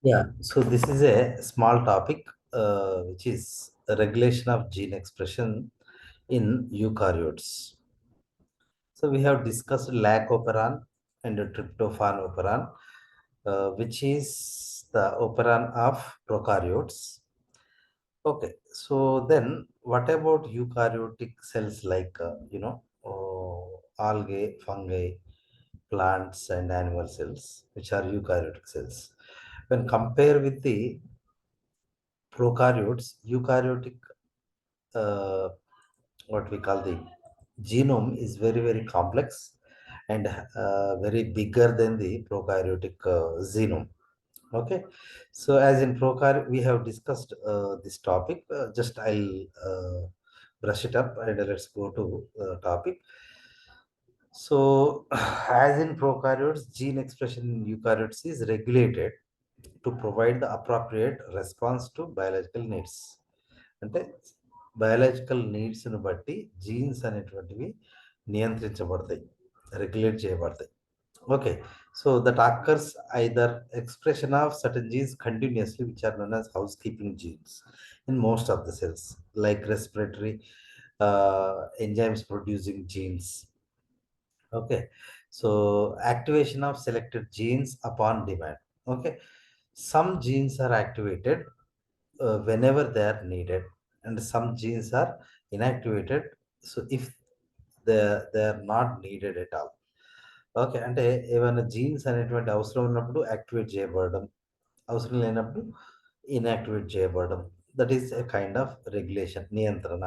Yeah, so this is a small topic, which is the regulation of gene expression in eukaryotes. So we have discussed lac operon and the tryptophan operon, which is the operon of prokaryotes. Okay, so then what about eukaryotic cells like, algae, fungi, plants, and animal cells, which are eukaryotic cells? When compared with the prokaryotes, eukaryotic, uh, what we call the genome is very, very complex and very bigger than the prokaryotic genome. Okay, so as in we have discussed this topic. Just I'll brush it up and let's go to topic. So, as in prokaryotes, gene expression in eukaryotes is regulated to provide the appropriate response to biological needs. అంటే biological నీడ్స్ని బట్టి genes అనేటువంటివి నియంత్రించబడతాయి, regulate చేయబడతాయి. Okay, so that occurs either expression of certain genes continuously which are known as housekeeping genes in most of the cells, like respiratory enzymes producing genes. Okay, so activation of selected genes upon demand. Okay, some genes are activated whenever they are needed, and some genes are inactivated. So if they are not needed at all. Okay, అంటే ఏమైనా jeans అనేటువంటి అవసరం ఉన్నప్పుడు activate చేయబడడం, అవసరం లేనప్పుడు inactivate చేయబడడం. That is a kind of regulation, నియంత్రణ.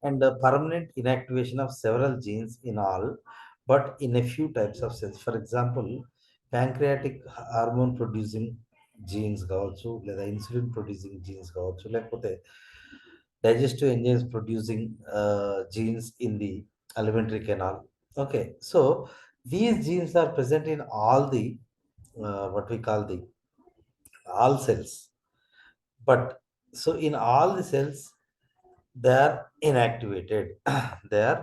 And permanent inactivation of several genes in all, but in a few types of cells. For example, pancreatic hormone producing jeans కావచ్చు, లేదా ఇన్సులిన్ ప్రొడ్యూసింగ్ జీన్స్ కావచ్చు, లేకపోతే digestive enzymes producing jeans in the alimentary canal. Okay, so these genes are present in all the what we call the all cells, but so in all the cells they are inactivated. They are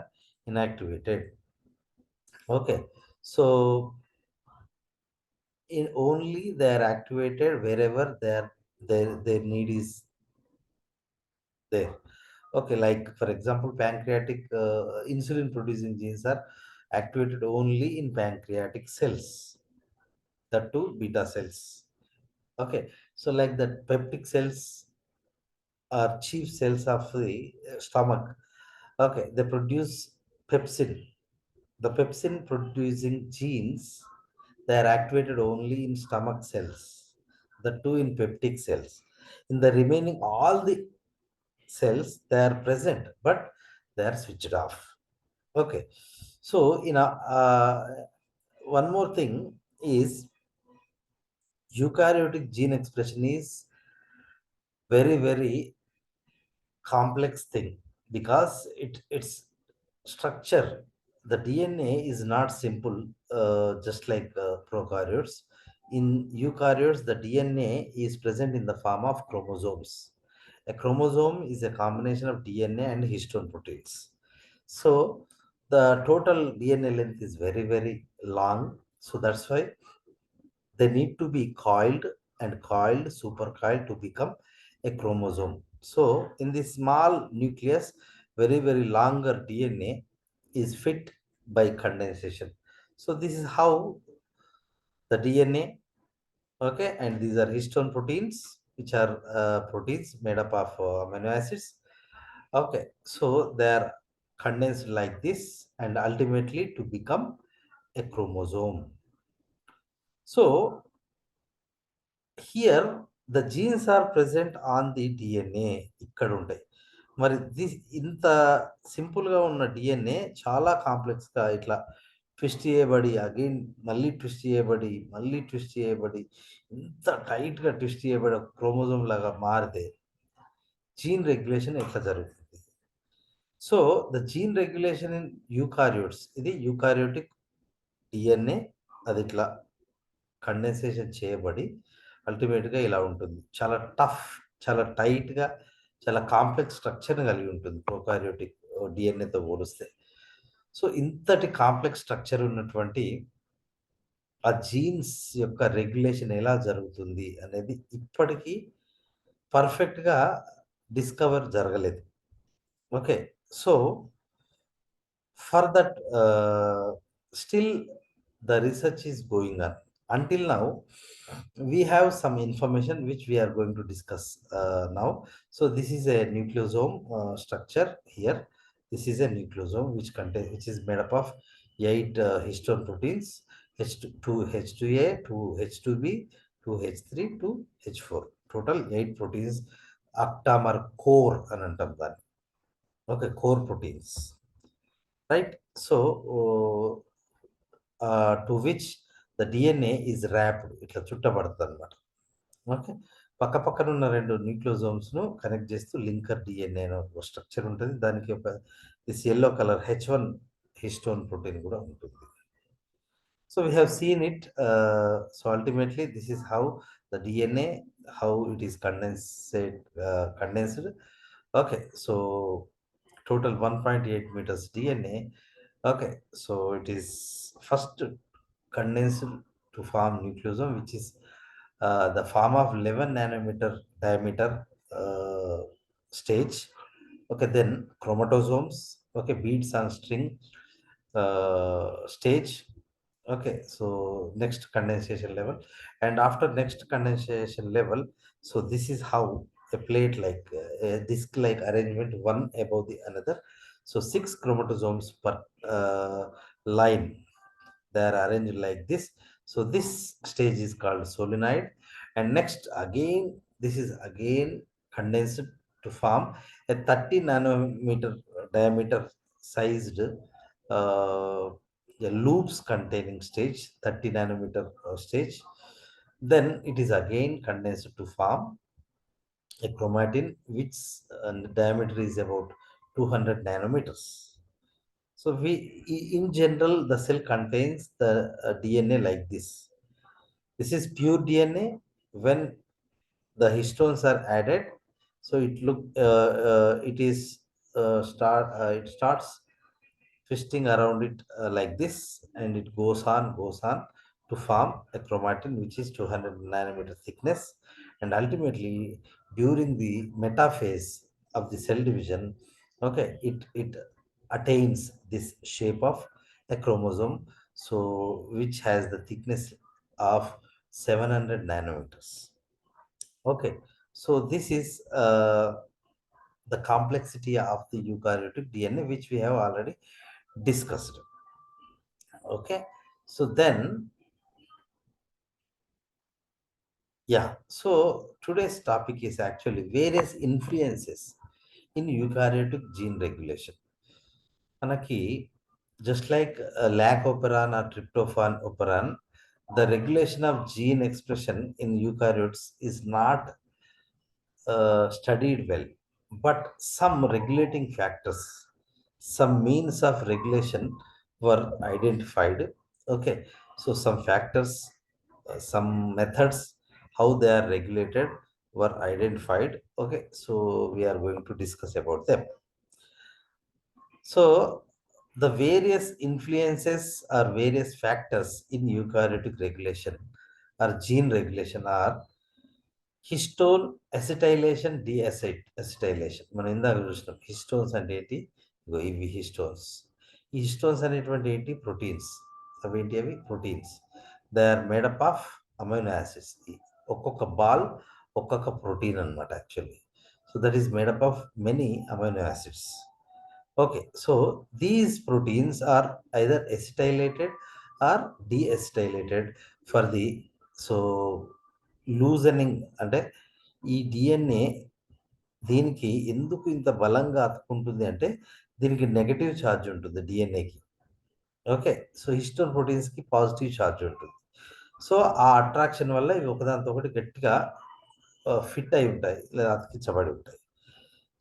inactivated. Okay, so in only they are activated wherever their need is there. Okay, like for example, pancreatic insulin producing genes are activated only in pancreatic cells, the two beta cells. Okay, so like the peptic cells are chief cells of the stomach. Okay, they produce pepsin. The pepsin producing genes, they are activated only in stomach cells, the two in peptic cells. In the remaining all the cells, they are present, but they are switched off. Okay, so one more thing is eukaryotic gene expression is very, very complex thing because its structure, the DNA is not simple, just like prokaryotes. In eukaryotes, the DNA is present in the form of chromosomes. A chromosome is a combination of DNA and histone proteins. So the total DNA length is very, very long. So that's why they need to be coiled and coiled, supercoiled to become a chromosome. So in the small nucleus, very, very longer DNA is fit by condensation. So this is how the DNA, okay, and these are histone proteins, which are proteins made up of amino acids. Okay, so they are condensed like this and ultimately to become a chromosome. So here the genes are present on the DNA ఇక్కడ ఉంటాయి. మరి ఇంత సింపుల్గా ఉన్న DNA చాలా కాంప్లెక్స్గా ఇట్లా twist చేయబడి again మళ్ళీ ట్విస్ట్ చేయబడి మళ్ళీ ట్విస్ట్ చేయబడి ఇంత టైట్గా ట్విస్ట్ చేయబడి క్రోమోజోమ్ లాగా మారితే జీన్ రెగ్యులేషన్ ఎట్లా జరుగుతుంది? So the gene regulation in eukaryotes, ఇది యూకారియోటిక్ డిఎన్ఏ అది ఇట్లా కండెన్సేషన్ చేయబడి అల్టిమేట్గా ఇలా ఉంటుంది. చాలా టఫ్, చాలా టైట్గా, చాలా కాంప్లెక్స్ స్ట్రక్చర్ని కలిగి ఉంటుంది ప్రోకారియోటిక్ డిఎన్ఏతో పోలిస్తే. సో ఇంతటి కాంప్లెక్స్ స్ట్రక్చర్ ఉన్నటువంటి ఆ జీన్స్ యొక్క రెగ్యులేషన్ ఎలా జరుగుతుంది అనేది ఇప్పటికీ పర్ఫెక్ట్గా డిస్కవర్ జరగలేదు. Okay. So for that, still the research is going on. Until now, we have some information which we are going to discuss now. So this is a nucleosome structure here. This is a nucleosome which is made up of 8 histone proteins, H2, 2H2A, 2H2B, 2H3, 2H4. Total 8 proteins, octamer core అని అంటాం దాన్ని. Okay, core proteins. Right. So to which the DNA is wrapped, ఇట్లా చుట్టబడుతుంది అనమాట. Okay. పక్క పక్కన ఉన్న 2 nucleosomes ను connect చేస్తూ లింకర్ డిఎన్ఏ అనే ఒక స్ట్రక్చర్ ఉంటుంది. దానికి ఒక this yellow colour H1 histone protein కూడా ఉంటుంది. So we have seen it. So ultimately, this is how the DNA, how it is condensed. Okay, so total 1.8 meters DNA. Okay, so it is first condensed to form nucleosome, which is the form of 11 nanometer diameter stage. Okay, then chromatosomes. Okay, beads on string stage. Okay, so next condensation level, and after next condensation level, so this is how a plate like a disc like arrangement, one above the another. So 6 chromatosomes per line, they are arranged like this. So this stage is called solenoid, and next again this is again condensed to form a 30 nanometer diameter sized a loops containing stage, 30 nanometer stage. Then it is again condensed to form a chromatin which diameter is about 200 nanometers. So in general, the cell contains the DNA like this. This is pure DNA. When the histones are added, so it is it starts twisting around it like this, and it goes on to form a chromatin which is 200 nanometer thickness. And ultimately, during the metaphase of the cell division, okay, it attains this shape of a chromosome, so which has the thickness of 700 nanometers. Okay, so this is the complexity of the eukaryotic DNA, which we have already discussed. Okay, so then, yeah, so today's topic is actually various influences in eukaryotic gene regulation. మనకి just like lac-operon or tryptophan operon, the regulation of gene expression in eukaryotes is not studied well, but some regulating factors, some means of regulation were identified. Okay, so some factors, some methods, how they are regulated were identified. Okay, so we are going to discuss about them. So the various influences or various factors in eukaryotic regulation or gene regulation are histone acetylation acetylation. మనం ఇందాక చూసినాం histones అంటే ఏంటి, ఇగో ఇవి histones. ఈ histones అనేటువంటి ఏంటి, proteins. అవి ఏంటి, అవి proteins. They are made up of amino acids. ఒక్కొక్క బాల్ ఒక్కొక్క ప్రోటీన్ అనమాట actually. So that is made up of many amino acids. Okay, so these proteins are either acetylated or deacetylated for the so loosening. అంటే ఈ DNA దీనికి ఎందుకు ఇంత బలంగా అతుక్కుంటుంది అంటే దీనికి నెగటివ్ ఛార్జ్ ఉంటుంది డిఎన్ఏకి. ఓకే, సో హిస్టోన్ ప్రోటీన్స్కి పాజిటివ్ ఛార్జ్ ఉంటుంది. సో ఆ అట్రాక్షన్ వల్ల ఇవి ఒకదానితో ఒకటి గట్టిగా ఫిట్ అయి ఉంటాయి లేదా అతికించబడి ఉంటాయి.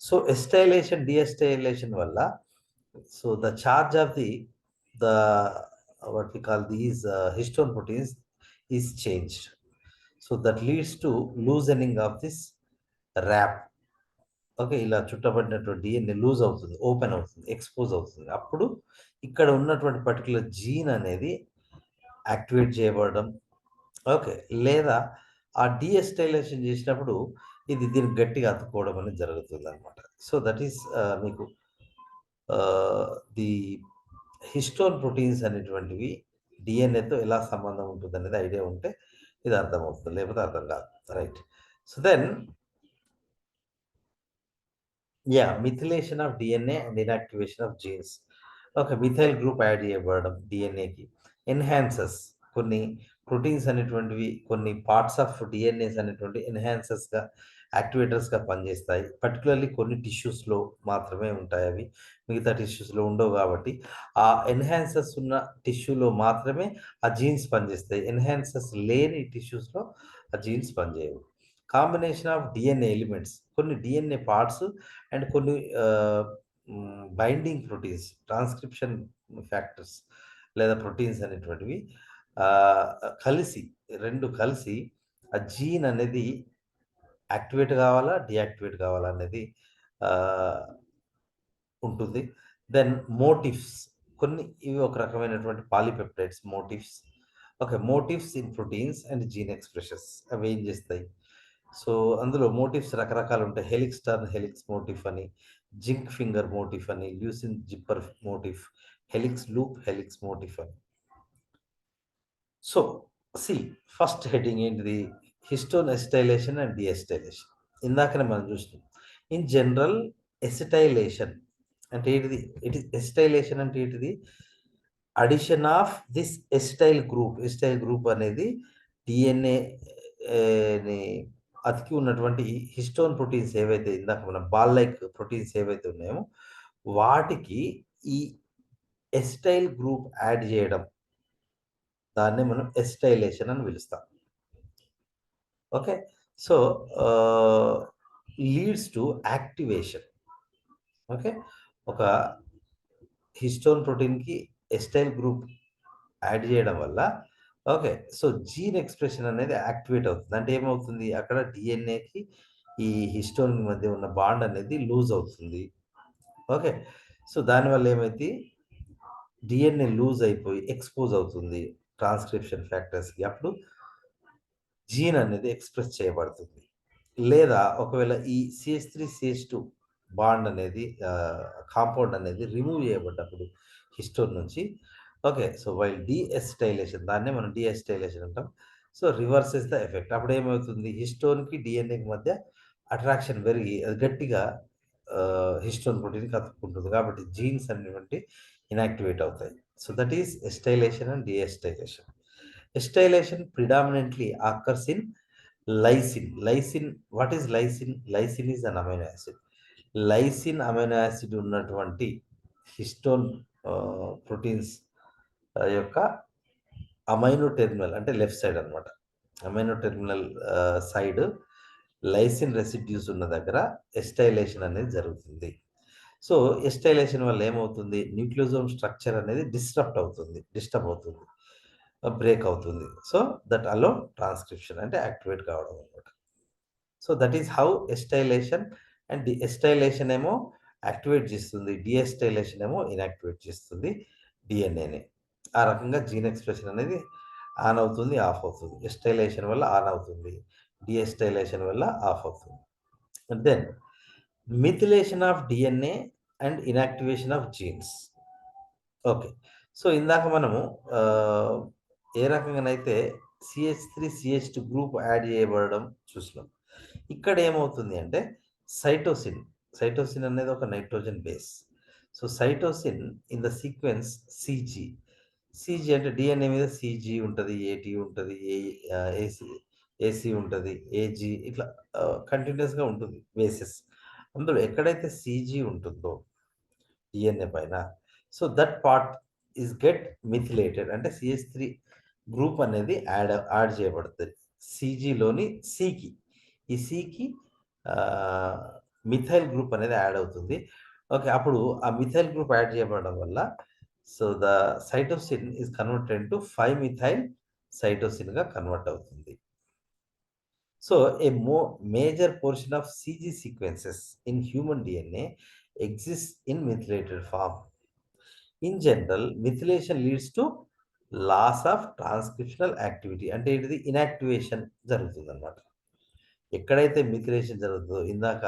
సో ఎస్టైలేషన్ డిఎస్టైలేషన్ వల్ల so the charge of the what we call these histone proteins is changed. So that leads to loosening of this wrap. Okay, ఇలా చుట్టబడినటువంటి డిఎన్ఏ లూజ్ అవుతుంది, ఓపెన్ అవుతుంది, ఎక్స్పోజ్ అవుతుంది. అప్పుడు ఇక్కడ ఉన్నటువంటి పర్టికులర్ జీన్ అనేది యాక్టివేట్ చేయబడడం. ఓకే. లేదా ఆ డీఎస్టైలేషన్ చేసినప్పుడు ఇది దీనికి గట్టిగా అతుక్కోవడం అనేది జరుగుతుందనమాట. సో, దట్ ఈస్ మీకు ది హిస్టోన్ ప్రోటీన్స్ అనేటువంటివి డీఎన్ఏతో ఎలా సంబంధం ఉంటుందనేది ఐడియా ఉంటే ఇది అర్థమవుతుంది. లేకపోతే అర్థం కాదు. Right. So, then methylation of DNA and inactivation of genes. Okay. Methyl group add చేయబడడం డీఎన్ఏకి. ఎన్హాన్సెస్ కొన్ని ప్రోటీన్స్ అనేటువంటివి కొన్ని పార్ట్స్ ఆఫ్ డీఎన్ఏస్ అనేటువంటి ఎన్హాన్సెస్‌గా, యాక్టివేటర్స్‌గా పనిచేస్తాయి. పర్టిక్యులర్‌లీ కొన్ని టిష్యూస్‌లో మాత్రమే ఉంటాయి అవి. మిగతా టిష్యూస్‌లో ఉండవు కాబట్టి, ఆ ఎన్హాన్సెస్ ఉన్న టిష్యూలో మాత్రమే ఆ జీన్స్ పనిచేస్తాయి. ఎన్హాన్సెస్ లేని టిష్యూస్‌లో ఆ జీన్స్ పనిచేయవు. కాంబినేషన్ ఆఫ్ డీఎన్ఏ ఎలిమెంట్స్ కొన్ని డీఎన్ఏ పార్ట్స్ అండ్ కొన్ని బైండింగ్ ప్రోటీన్స్, ట్రాన్స్క్రిప్షన్ ఫ్యాక్టర్స్ లేదా ప్రోటీన్స్ అనేటువంటివి ఆహ్, కలిసి 2 కలిసి ఆ జీన్ అనేది యాక్టివేట్ కావాలా? డీయాక్టివేట్ కావాలా? అనేది ఆహ్, ఉంటుంది. దెన్ మోటిఫ్స్ కొన్ని ఇవి ఒక రకమైనటువంటి polypeptides motifs. Okay. Motifs in proteins and gene expressions అవి ఏం చేస్తాయి? సో, అందులో మోటిఫ్స్ రకరకాలుంటాయి. హెలిక్స్ టర్న్ హెలిక్స్ మోటిఫ్ అని, జింక్ ఫింగర్ మోటిఫ్ అని, leucine zipper motif, helix loop helix motif అని. సో, సీ ఫస్ట్ హెడ్డింగ్ ఏంటిది? Histone acetylation and deacetylation. ఇందాకనే మనం చూసినాం. ఇన్ జనరల్ ఎసిటైలేషన్ అంటే ఏంటిది? ఇట్ ఈస్ ఎసిటైలేషన్ అంటే ఏంటిది? Addition of this acetyl group అనేది డీఎన్ఏ ని అతికి ఉన్నటువంటి హిస్టోన్ ప్రోటీన్స్ ఏవైతే ఇందాక మనం బాల్ లైక్ ప్రోటీన్స్ ఏవైతే ఉన్నాయో, వాటికి ఈ ఎసిటైల్ గ్రూప్ యాడ్ చేయడం. దాన్నే మనం ఎసిటైలేషన్ అని పిలుస్తాం. ఓకే. సో, ఆహ్, లీడ్స్ టు యాక్టివేషన్. ఓకే. ఒక హిస్టోన్ ప్రోటీన్‌కి ఎసిటైల్ గ్రూప్ యాడ్ చేయడం వల్ల ఓకే. సో, జీన్ ఎక్స్‌ప్రెషన్ అనేది యాక్టివేట్ అవుతుంది. అంటే ఏమవుతుంది? అక్కడ డీఎన్ఏకి ఈ హిస్టోన్ మధ్య ఉన్న బాండ్ అనేది లూజ్ అవుతుంది. ఓకే. సో, దానివల్ల ఏమైద్ది? డీఎన్ఏ లూజ్ అయిపోయి ఎక్స్‌పోజ్ అవుతుంది ట్రాన్స్‌క్రిప్షన్ ఫ్యాక్టర్స్‌కి. అప్పుడు జీన్ అనేది ఎక్స్‌ప్రెస్ చేయబడుతుంది. లేదా ఒకవేళ ఈ సీహెచ్3, సీహెచ్2 బాండ్ అనేది కాంపౌండ్ అనేది రిమూవ్ చేయబడ్డప్పుడు హిస్టోన్ నుంచి ఓకే. సో, వైల్ డీఎసిటైలేషన్ దాన్నే మనం డీఎసిటైలేషన్ అంటాం. So, reverses the effect. అప్పుడేమవుతుంది? హిస్టోన్‌కి, డీఎన్ఏకి మధ్య అట్రాక్షన్ పెరిగి అది గట్టిగా హిస్టోన్ ప్రోటీన్‌కి అతుక్కుంటుంది. కాబట్టి జీన్స్ అనేటువంటివి ఇనాక్టివేట్ అవుతాయి. So, that is acetylation and deacetylation. Acetylation predominantly occurs in lysine. Lysine what is lysine? Lysine is an amino acid. Lysine amino acid ఉన్నటువంటి హిస్టోన్ ప్రోటీన్స్ యొక్క అమైనో టెర్మినల్ అంటే left side అన్నమాట. Amino terminal side lysine residues ఉన్న దగ్గర acetylation అనేది జరుగుతుంది. So, acetylation వల్ల ఏమవుతుంది? న్యూక్లియోజోమ్ స్ట్రక్చర్ అనేది డిస్టర్బ్ అవుతుంది. బ్రేక్ అవుతుంది. సో, దట్ అలో ట్రాన్స్‌క్రిప్షన్ అంటే యాక్టివేట్ కావడం అన్నమాట. So, that is how acetylation and acetylation ఏమో యాక్టివేట్ చేస్తుంది. డీఎసిటైలేషన్ ఏమో ఇనాక్టివేట్ చేస్తుంది డీఎన్ఏని. ఆ రకంగా జీన్ ఎక్స్‌ప్రెషన్ అనేది ఆన్ అవుతుంది, ఆఫ్ అవుతుంది. ఎసిటైలేషన్ వల్ల ఆన్ అవుతుంది. డీఎసిటైలేషన్ వల్ల ఆఫ్ అవుతుంది. Then methylation of DNA and inactivation of genes. Okay. So, ఇందాక మనము ఆహ్, ఏ రకంగానైతే సీహెచ్3, సీహెచ్2 గ్రూప్ యాడ్ చేయబడడం చూసినాం. ఇక్కడ ఏమవుతుంది అంటే సైటోసిన్, సైటోసిన్ అనేది ఒక nitrogen base. So, cytosine in the sequence CG. CG అంటే డీఎన్ఏ మీద సీజీ ఉంటది, ఏటీ ఉంటది, ఏసీ ఏసీ ఉంటది, ఏజీ ఇట్లా కంటిన్యూయస్‌గా ఉంటుంది బేసెస్. అందులో ఎక్కడైతే సీజీ ఉంటుందో డీఎన్ఏ పైన. So, that part is get methylated అంటే సీహెచ్3 గ్రూప్ అనేది యాడ్ చేయబడుతది. సీజీలోని సికి. ఈ సికి ఆహ్, మిథైల్ గ్రూప్ అనేది యాడ్ అవుతుంది. ఓకే. అప్పుడు ఆ మిథైల్ గ్రూప్ యాడ్ చేయబడడం వల్ల so, the cytosine is converted into 5 methyl సైటోసిన్‌గా కన్వర్ట్ అవుతుంది. So, a major portion of CG sequences in human DNA exists in methylated form. In general, methylation leads to loss of transcriptional activity అంటే ఏంటిది? Inactivation జరుగుతుందన్నమాట. ఎక్కడైతే మిథిలేషన్ జరుగుతుందో ఇందాక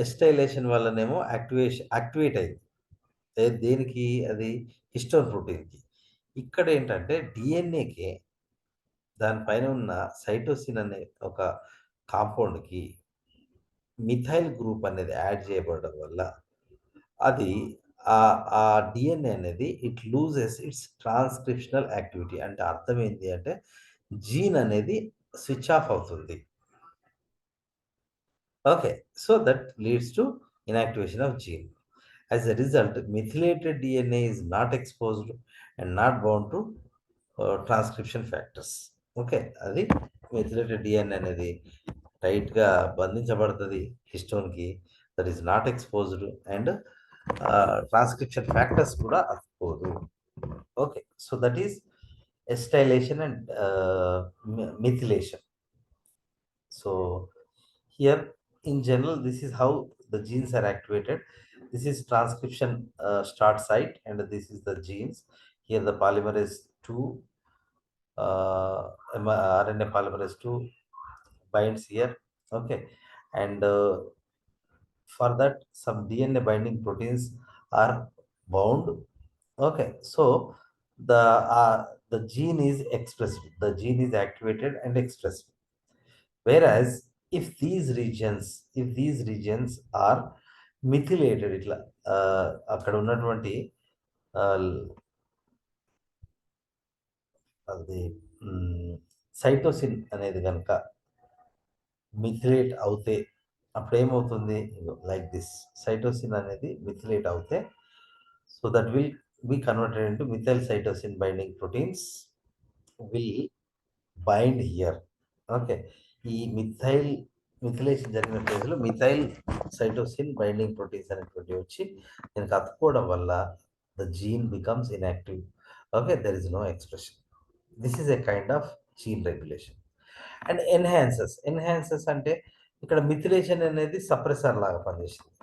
ఎస్టైలేషన్ వల్లనేమో activate అయింది. దేనికి? అది హిస్టోన్ ప్రోటీన్‌కి. ఇక్కడ ఏంటంటే డీఎన్ఏకే దానిపైన ఉన్న సైటోసిన్ అనే ఒక కాంపౌండ్‌కి మిథైల్ గ్రూప్ అనేది యాడ్ చేయబడడం వల్ల అది ఆ డీఎన్ఏ అనేది it loses its transcriptional activity. అంటే అర్థం ఏంటి అంటే జీన్ అనేది స్విచ్ ఆఫ్ అవుతుంది. Okay. So that leads to inactivation of gene. As a result, methylated DNA is not exposed and not bound to transcription factors. Okay. అది methylated DNA అనేది టైట్‌గా బంధించబడతది హిస్టోన్‌కి. That is not exposed and transcription factors కూడా అతుక్కోదు. Okay. So that is acetylation and methylation. So here in general, this is how the genes are activated. This is transcription start site, and this is the genes. Here the polymerase 2, RNA polymerase 2 binds here. Okay, and for that some DNA binding proteins are bound. Okay, so the gene is expressed. The gene is activated and expressed. Whereas if these regions are methylated ఇట్లా అక్కడ ఉన్నటువంటి అది cytosine అనేది కనుక మిథిలేట్ అవుతే అప్పుడు ఏమవుతుంది? Like this cytosine అనేది మిథిలేట్ అవుతే so that will be converted into methyl cytosine binding proteins will bind here. Okay. ఈ మిథిలేషన్ జరిగిన ప్లేస్లో మిథైల్ సైటోసిన్ బైండింగ్ ప్రోటీన్స్ అనేటువంటివి వచ్చి దీనికి అతుక్కోవడం వల్ల the gene becomes inactive. Okay. There is no expression. This is a kind of gene regulation. And enhances అంటే ఇక్కడ మిథిలేషన్ అనేది సప్రెసర్ లాగా పనిచేస్తుంది.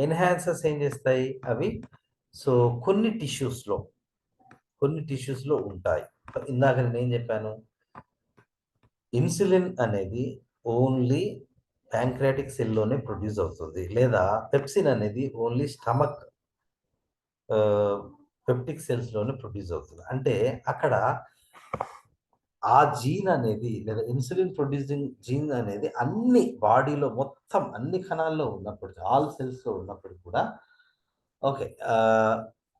ఎన్హాన్సెస్ ఏం చేస్తాయి? అవి సో కొన్ని టిష్యూస్లో ఉంటాయి. ఇందాక నేనేం చెప్పాను? ఇన్సులిన్ అనేది ఓన్లీ ప్యాంక్రియాటిక్ సెల్‌లోనే ప్రొడ్యూస్ అవుతుంది. లేదా పెప్సిన్ అనేది ఓన్లీ స్టమక్ పెప్టిక్ సెల్స్‌లోనే ప్రొడ్యూస్ అవుతుంది. అంటే అక్కడ ఆ జీన్ అనేది లేదా ఇన్సులిన్ ప్రొడ్యూసింగ్ జీన్ అనేది అన్ని బాడీలో మొత్తం అన్ని కణాల్లో ఉన్నప్పటికీ, ఆల్ సెల్స్‌లో ఉన్నప్పటికి కూడా okay.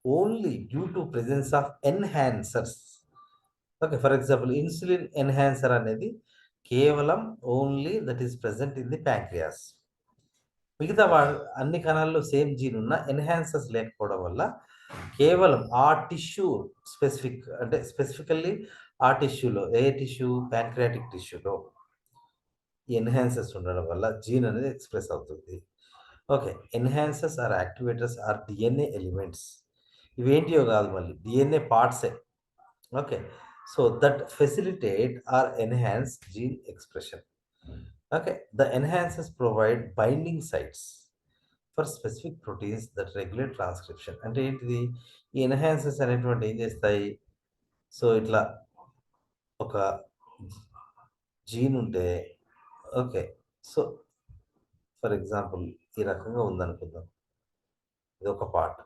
Only due to presence of enhancers. Okay. For example insulin enhancer అనేది కేవలం only that is present in the pancreas. మిగతా అన్ని కణాల్లో సేమ్ జీన్ ఉన్న ఎన్హాన్సర్స్ లేకపోవడం వల్ల కేవలం ఆ టిష్యూ అంటే స్పెసిఫికల్లీ ఆ టిష్యూలో ఏ టిష్యూ? ప్యాంక్రియాటిక్ టిష్యూలో ఎన్హాన్సర్స్ ఉండడం వల్ల జీన్ అనేది ఎక్స్‌ప్రెస్ అవుతుంది. Okay. Enhancers or activators are DNA elements. ఇవేంటియో కాదు మళ్ళీ డిఎన్ఏ పార్ట్సే. Okay. So that facilitate or enhance gene expression. Okay. The enhancers provide binding sites for specific proteins that regulate transcription. అంటే ఏంటిది? ఈ ఎన్హాన్సర్స్ అనేటువంటివి ఏం చేస్తాయి? సో ఇట్లా ఒక జీన్ ఉంటే ఓకే. సో ఫర్ ఎగ్జాంపుల్ ఈ రకంగా ఉందనుకుందాం. ఇదొక పార్ట్.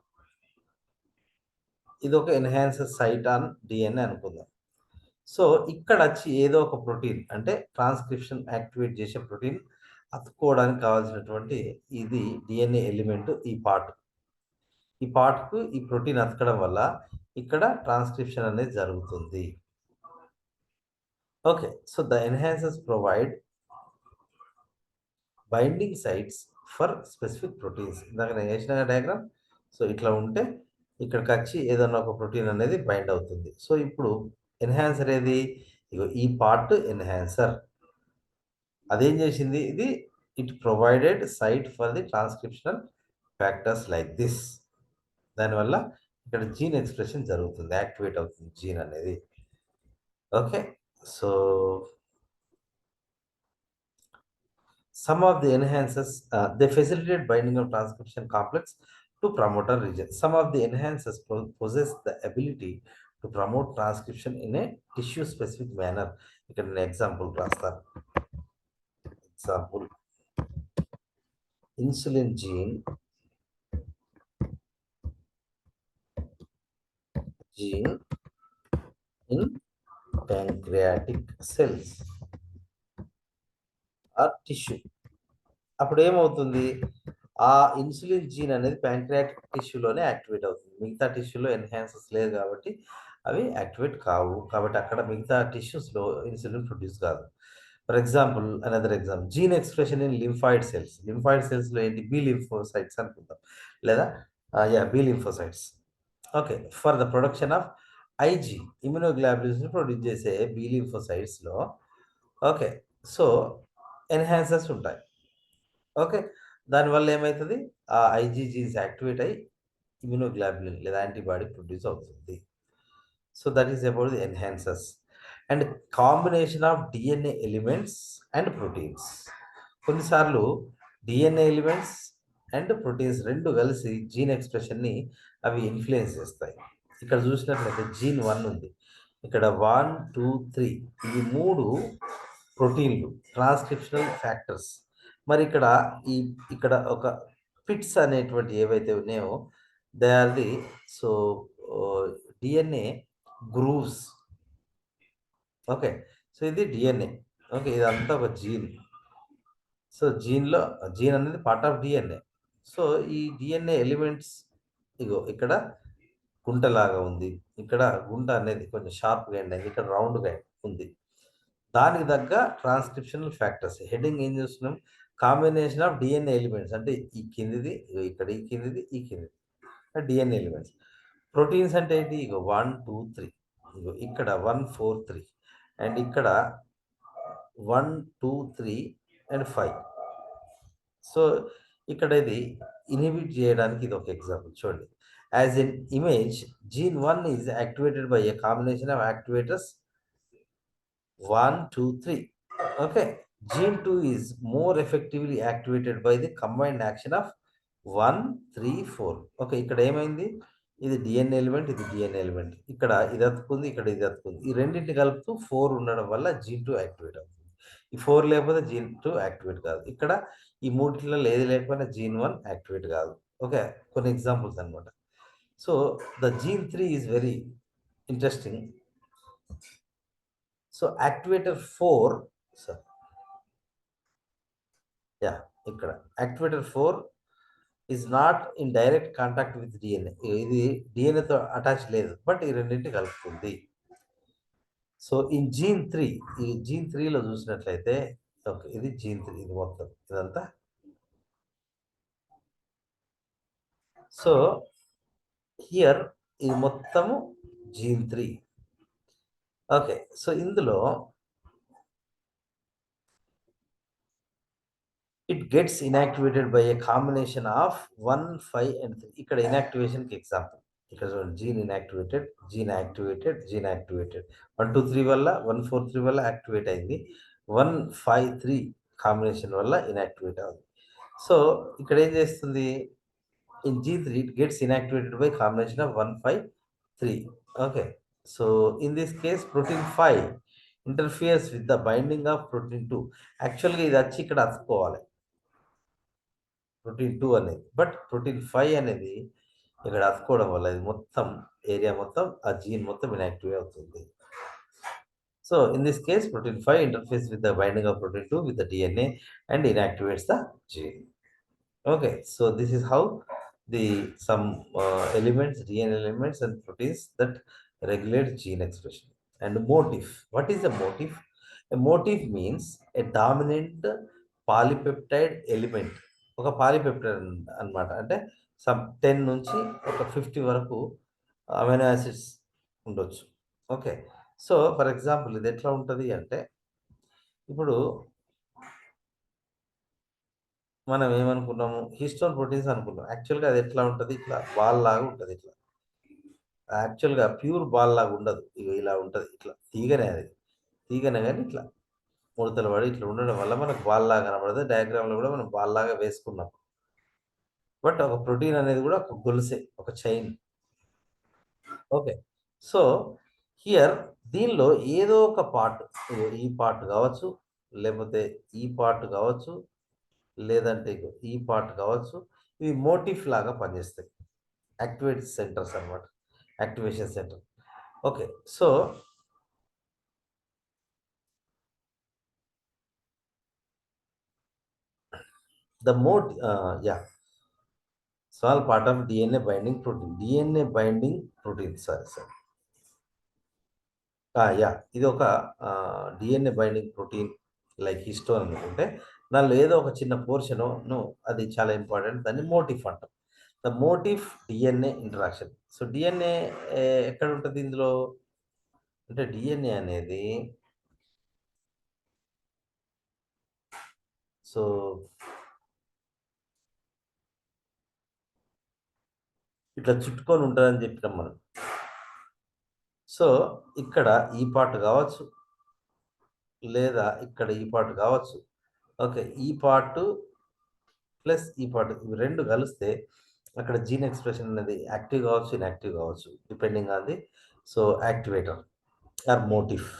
ఇదొక ఎన్హాన్సర్ సైట్ ఆన్ డిఎన్ఏ అనుకుందాం. సో ఇక్కడొచ్చి ఏదో ఒక ప్రోటీన్ అంటే ట్రాన్స్క్రిప్షన్ యాక్టివేట్ చేసే ప్రోటీన్ అతుక్కోవడానికి కావాల్సినటువంటి ఇది డిఎన్ఏ ఎలిమెంట్ ఈ పార్ట్. ఈ పార్ట్‌కు ఈ ప్రోటీన్ అతకడం వల్ల ఇక్కడ ట్రాన్స్క్రిప్షన్ అనేది జరుగుతుంది. Okay. So the enhancers provide binding sites for specific proteins. ఇందాక నేను ఏసిన డయాగ్రామ్. సో ఇట్లా ఉంటే ఇక్కడికొచ్చి ఏదన్నా ఒక ప్రోటీన్ అనేది బైండ్ అవుతుంది. సో ఇప్పుడు ఎన్హాన్సర్ ఏది? ఇగో ఈ పార్ట్ ఎన్హాన్సర్. అదేం చేసింది? ఇది it provided site for the transcriptional factors like this. దానివల్ల ఇక్కడ జీన్ ఎక్స్‌ప్రెషన్ జరుగుతుంది. యాక్టివేట్ అవుతుంది జీన్ అనేది. Okay. So some of the enhancers they facilitate binding of transcription complex to promoter region. Some of the enhancers possess the ability to promote transcription in a tissue specific manner. ఇక్కడ నేను example రాస్తాను. Example, insulin gene in pancreatic cells or tissue. అప్పుడు ఏమవుతుంది, ఆ insulin gene అనేది pancreatic టిష్యూలోనే activate అవుతుంది. మిగతా టిష్యూలో ఎన్హాన్సెస్ లేదు కాబట్టి అవి యాక్టివేట్ కావు. కాబట్టి అక్కడ మిగతా టిష్యూస్లో ఇన్సులిన్ ప్రొడ్యూస్ కాదు. For example, another example, gene expression in lymphoid cells. Lymphoid సెల్స్లో ఏంటి, బి లింఫోసైట్స్ అనుకుందాం, లేదా B lymphocytes. Okay, for the production of Ig, immunoglobulins produce చేసే బి లింఫోసైట్స్లో ఓకే, సో ఎన్హాన్సర్స్ ఉంటాయి. ఓకే, దానివల్ల ఏమవుతుంది, ఆ ఐజీ జీన్స్ యాక్టివేట్ అయ్యి ఇమ్యునోగ్లోబులిన్ లేదా యాంటీబాడీ ప్రొడ్యూస్ అవుతుంది. So that is about the enhancers and combination of DNA elements and proteins. కొన్నిసార్లు డిఎన్ఏ ఎలిమెంట్స్ అండ్ ప్రోటీన్స్ రెండు కలిసి జీన్ ఎక్స్ప్రెషన్ని అవి ఇన్ఫ్లుయెన్స్ చేస్తాయి. ఇక్కడ చూసినట్లయితే జీన్ 1 ఉంది, ఇక్కడ 1, 2, 3 ఈ 3 ప్రోటీన్లు ట్రాన్స్క్రిప్షనల్ ఫ్యాక్టర్స్. మరి ఇక్కడ ఒక పిట్స్ అనేటువంటి ఏవైతే ఉన్నాయో they are the so DNA grooves. Okay, so ఇది డిఎన్ఏ. ఓకే, ఇదంతా ఒక జీన్. సో జీన్ అనేది పార్ట్ ఆఫ్ డిఎన్ఏ. సో ఈ డిఎన్ఏ ఎలిమెంట్స్ ఇగో ఇక్కడ గుంటలాగా ఉంది, ఇక్కడ గుంట అనేది కొంచెం షార్ప్గా అయింది, ఇక్కడ రౌండ్గా ఉంది. దానికి తగ్గ ట్రాన్స్క్రిప్షనల్ ఫ్యాక్టర్స్ హెడ్డింగ్ ఏం చేస్తున్నాం, కాంబినేషన్ ఆఫ్ డిఎన్ఏ ఎలిమెంట్స్ అంటే ఈ కిందిది ఇక్కడ ఈ కిందిది ఈ కిందిది డిఎన్ఏ ఎలిమెంట్స్. ప్రోటీన్స్ అంటే ఏంటి, ఇగో 1, 2, 3 ఇగో ఇక్కడ 1, 4, 3 అండ్ ఇక్కడ 1, 2, 3 అండ్ 5. సో ఇక్కడ ఇది ఇన్హిబిట్ చేయడానికి ఇది ఒక ఎగ్జాంపుల్ చూడండి. As an image, gene 1 is activated by a combination of activators 1, 2, 3. Okay, gene 2 is more effectively activated by the combined action of 1, 3, 4. Okay, ఇక్కడ ఏమైంది, ఇది డిఎన్ఏ ఎలిమెంట్, ఇది డిఎన్ఏ ఎలిమెంట్, ఇక్కడ ఇది అతుకుంది, ఇక్కడ ఇది అతుకుంది. ఈ రెండింటిని కలుపుతూ 4 ఉండడం వల్ల జీన్ 2 యాక్టివేట్ అవుతుంది. ఈ 4 లేకపోతే జీన్ 2 యాక్టివేట్ కాదు. ఇక్కడ ఈ మూడిట్లో ఏది లేకపోయినా జీన్ 1 యాక్టివేట్ కాదు. ఓకే, కొన్ని ఎగ్జాంపుల్స్ అనమాట. So the gene 3 is very interesting. So activator 4, sir ఇక్కడ activator 4 is not in direct contact with DNA. ఇది డిఎన్ఏతో అటాచ్ లేదు, బట్ ఈ రెండింటి కలుపుతుంది. సో ఇన్ జీన్ 3, ఈ జీన్ 3లో చూసినట్లయితే ఓకే, ఇది జీన్ 3, ఇది మొత్తం ఇదంతా. సో హియర్ ఇది మొత్తము జీన్ 3. ఓకే, సో ఇందులో it gets inactivated by a combination of 1, 5 and 3. ఇక్కడ ఇన్యాక్టివేషన్కి ఎగ్జాంపుల్ ఇక్కడ చూడండి, gene inactivated, gene activated, gene activated. 1, 2, 3 వల్ల 1, 4, 3 వల్ల యాక్టివేట్ అయింది, 1, 5, 3 కాంబినేషన్ వల్ల ఇన్యాక్టివేట్ అవుతుంది. సో ఇక్కడ ఏం చేస్తుంది, in G3 it gets inactivated by combination of 1, 5, 3. Okay, so in this case protein 5 interferes with the binding of protein 2. Actually ఇది వచ్చి ఇక్కడ అతుక్కోవాలి ప్రోటీన్ 2 అనేది, బట్ ప్రోటీన్ 5 అనేది ఇక్కడ అతుక్కోవడం వల్ల ఇది మొత్తం ఏరియా మొత్తం ఆ జీన్ మొత్తం ఇన్యాక్టివ్ అవుతుంది. So in this case protein 5 interferes with the binding of protein 2 with the DNA and inactivates the gene. Okay, so this is how some elements, DNA elements and proteins that regulate gene expression. And motif. What is a motif? A motif means a dominant polypeptide element. ఒక polypeptide అన్నమాట, అంటే some 10 నుంచి ఒక 50 వరకు amino acids ఉండొచ్చు. Okay, so for example ఇది ఎట్లా ఉంటుంది అంటే, ఇప్పుడు మనం ఏమనుకున్నాము, హిస్టోన్ ప్రోటీన్స్ అనుకున్నాం. యాక్చువల్గా అది ఎట్లా ఉంటుంది, ఇట్లా బాల్ లాగా ఉంటుంది. ఇట్లా యాక్చువల్గా ప్యూర్ బాల్ లాగా ఉండదు, ఇలా ఉంటుంది, ఇట్లా తీగనే, అది తీగనే కానీ ఇట్లా ముడతలు పడి ఇట్లా ఉండడం వల్ల మనకు బాల్ లాగా కనబడదు. డయాగ్రామ్లో కూడా మనం బాల్ లాగా వేసుకున్నాం. బట్ ఒక ప్రోటీన్ అనేది కూడా ఒక గొలుసే, ఒక చైన్. ఓకే, సో హియర్ దీనిలో ఏదో ఒక పార్ట్, ఈ పార్ట్ కావచ్చు, లేకపోతే ఈ పార్ట్ కావచ్చు, లేదంటే ఈ పార్ట్ కావచ్చు, ఇవి మోటిఫ్ లాగా పనిచేస్తాయి. యాక్టివేట్ సెంటర్స్ అన్నమాట, activation centre. Okay. So the mode yeah, small part of DNA binding protein, DNA binding protein, sorry. Yeah, ఇది ఒక DNA binding protein like histone అనుకుంటే దానిలో ఏదో ఒక చిన్న పోర్షను, అది చాలా ఇంపార్టెంట్, దాన్ని మోటిఫ్ అంటాం. The motif DNA interaction. So DNA ఎక్కడ ఉంటుంది ఇందులో అంటే డిఎన్ఏ అనేది, సో ఇట్లా చుట్టుకొని ఉంటుందని చెప్పినాం మనం. సో ఇక్కడ ఈ పార్ట్ కావచ్చు, లేదా ఇక్కడ ఈ పార్ట్ కావచ్చు. ఓకే, ఈ పార్ట్ ప్లస్ ఈ పార్ట్, ఇవి రెండు కలిస్తే అక్కడ జీన్ ఎక్స్ప్రెషన్ అనేది యాక్టివ్ కావచ్చు, ఇన్యాక్టివ్ కావచ్చు, depending on the so activator or motif.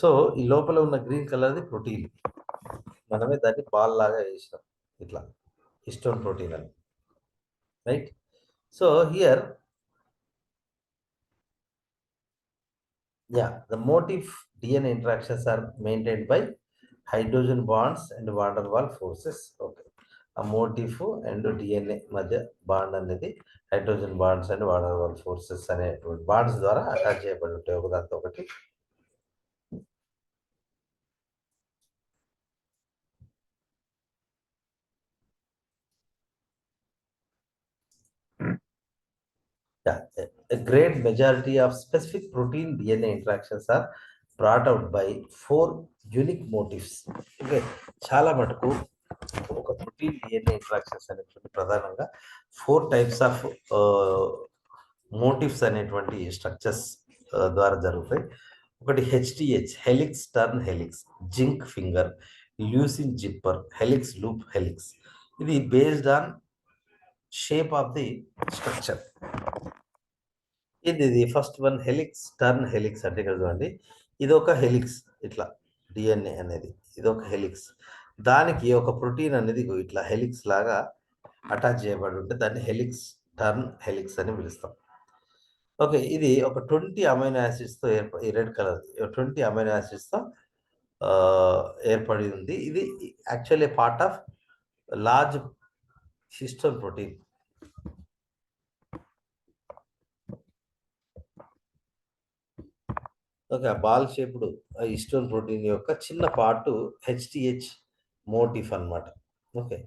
So ఈ లోపల ఉన్న గ్రీన్ కలర్ది ప్రోటీన్, మనమే దాన్ని బాల్ లాగా వేసినాం ఇట్లా, హిస్టోన్ ప్రోటీన్ అని, right. So here the motif DNA interactions are maintained by hydrogen bonds and van der Waals forces. Okay, ఆ మోటిఫ్ అండ్ డిఎన్ఏ మధ్య బాండ్ అనేది hydrogen bonds and van der Waals forces అనేటువంటి bonds ద్వారా attach చేయబడి ఉంటాయి ఒకదాంతో ఒకటి. A great majority of specific protein DNA interactions are brought out by 4 unique motifs. Okay, చాలా మటుకు ఒక ప్రోటీన్ డిఎన్ఏ ఇంటరాక్షన్స్ అనేటువంటి ప్రధానంగా 4 టైప్స్ ఆఫ్ మోటివ్స్ అనేటువంటి స్ట్రక్చర్స్ ద్వారా జరుగుతాయి. ఒకటి HTH, helix turn helix, zinc finger, leucine zipper, helix loop helix. ఇది based on shape of the structure. ఇది first one helix turn helix అంటే ఇక్కడ చూడండి, ఇది ఒక హెలిక్స్, ఇట్లా డిఎన్ఏ అనేది ఇది ఒక హెలిక్స్, దానికి ఒక ప్రోటీన్ అనేది ఇట్లా హెలిక్స్ లాగా అటాచ్ చేయబడి ఉంటే దాన్ని హెలిక్స్ టర్న్ హెలిక్స్ అని పిలుస్తాం. ఓకే, ఇది ఒక 20 అమైనో యాసిడ్స్తో ఈ రెడ్ కలర్ 20 అమైనో యాసిడ్స్తో ఏర్పడి ఉంది. ఇది actually part of large histone protein. Okay, ఆ బాల్ షేప్డ్ హిస్టోన్ ప్రోటీన్ యొక్క చిన్న పార్ట్ హెచ్టిహెచ్ మోటిఫ్ అన్నమాట. Okay,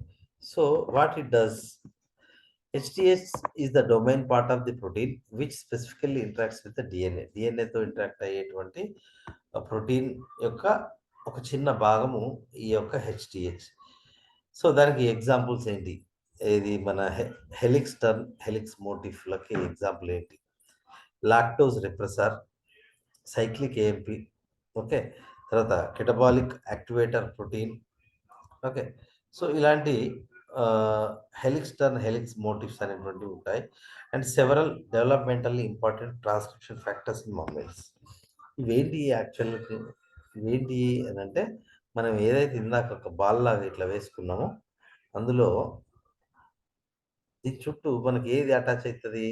so what it does, HTS is the domain part of the protein which specifically interacts with the DNA. డిఎన్ఏతో interact అయ్యేటువంటి protein యొక్క ఒక చిన్న భాగము ఈ యొక్క హెచ్టిహెచ్. సో దానికి ఎగ్జాంపుల్స్ ఏంటి, ఇది మన హెలిక్స్ టర్న్ హెలిక్స్ మోటిఫ్లకి ఎగ్జాంపుల్ ఏంటి, lactose repressor, cyclic AMP, okay, తర్వాత catabolic activator protein. Okay, so ఇలాంటి హెలిక్స్ టర్న్ హెలిక్స్ మోటివ్స్ అనేటువంటివి ఉంటాయి. And several developmentally important transcription factors in mammals. ఇవేంటి యాక్చువల్గా, ఇవేంటి అని అంటే, మనం ఏదైతే ఇందాక ఒక బాల్ లాగా ఇట్లా వేసుకున్నామో అందులో దీని చుట్టూ మనకి ఏది అటాచ్ అవుతుంది,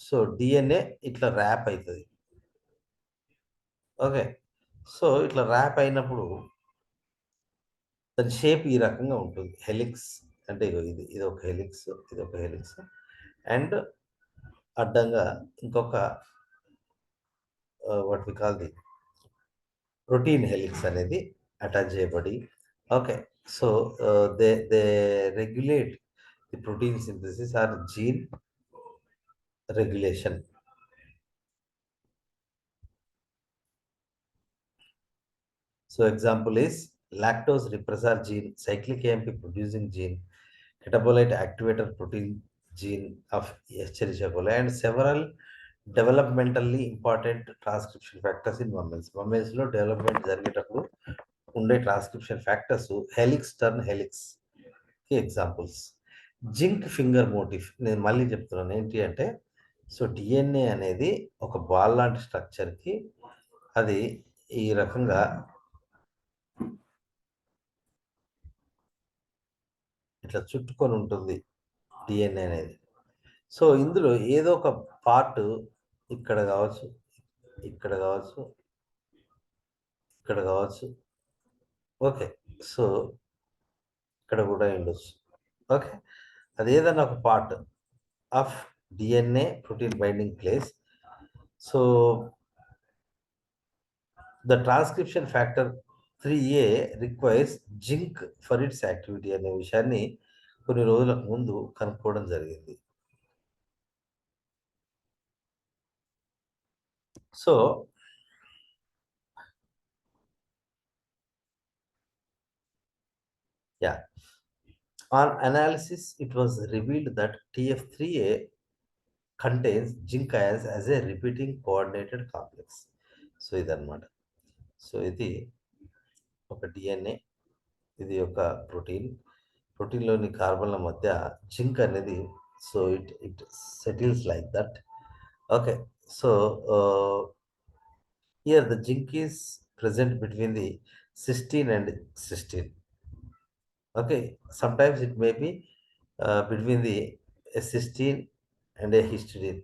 సో డిఎన్ఏ ఇట్లా ర్యాప్ అవుతుంది. ఓకే, సో ఇట్లా ర్యాప్ అయినప్పుడు దాని షేప్ ఈ రకంగా ఉంటుంది. హెలిక్స్ అంటే ఇది ఒక హెలిక్స్, ఇది ఒక హెలిక్స్, అండ్ అడ్డంగా ఇంకొక what we call the protein helix అనేది అటాచ్ చేయబడి, okay, so they regulate the protein synthesis or gene regulation. So example is lactose repressor gene, cyclic AMP producing gene, catabolite activator protein gene of Escherichia coli, and several developmentally important transcription factors in mammals. Mammals లో development జరిగేటప్పుడు ఉండే transcription factors helix turn helix కి examples. Zinc finger motif నేను మళ్ళీ చెప్తున్నాను ఏంటి అంటే, so DNA అనేది ఒక బాల్ లాంటి స్ట్రక్చర్కి అది ఈ రకంగా ఇట్లా చుట్టుకొని ఉంటుంది డిఎన్ఏ అనేది. సో ఇందులో ఏదో ఒక పార్ట్ ఇక్కడ కావచ్చు, ఇక్కడ కావచ్చు, ఇక్కడ కావచ్చు. ఓకే. సో ఇక్కడ కూడా ఉండొచ్చు. ఓకే. అది ఏదైనా ఒక part of DNA protein binding place. So the transcription factor 3A requires zinc for it's activity అనే విషయాన్ని కొన్ని రోజులకు ముందు కనుక్కోవడం జరిగింది. So yeah, on analysis it was revealed that TF3A contains zinc ions as a repeating coordinated complex. So ఇదన్నమాట. So ఇది ఒక డిఎన్ఏ, ఇది ఒక ప్రోటీన్. ప్రోటీన్లోని కార్బన్ల మధ్య జింక్ అనేది, so it settles like that. Okay. So here the zinc is present between the cysteine and cysteine. Okay, sometimes it may be between the a cysteine and a histidine.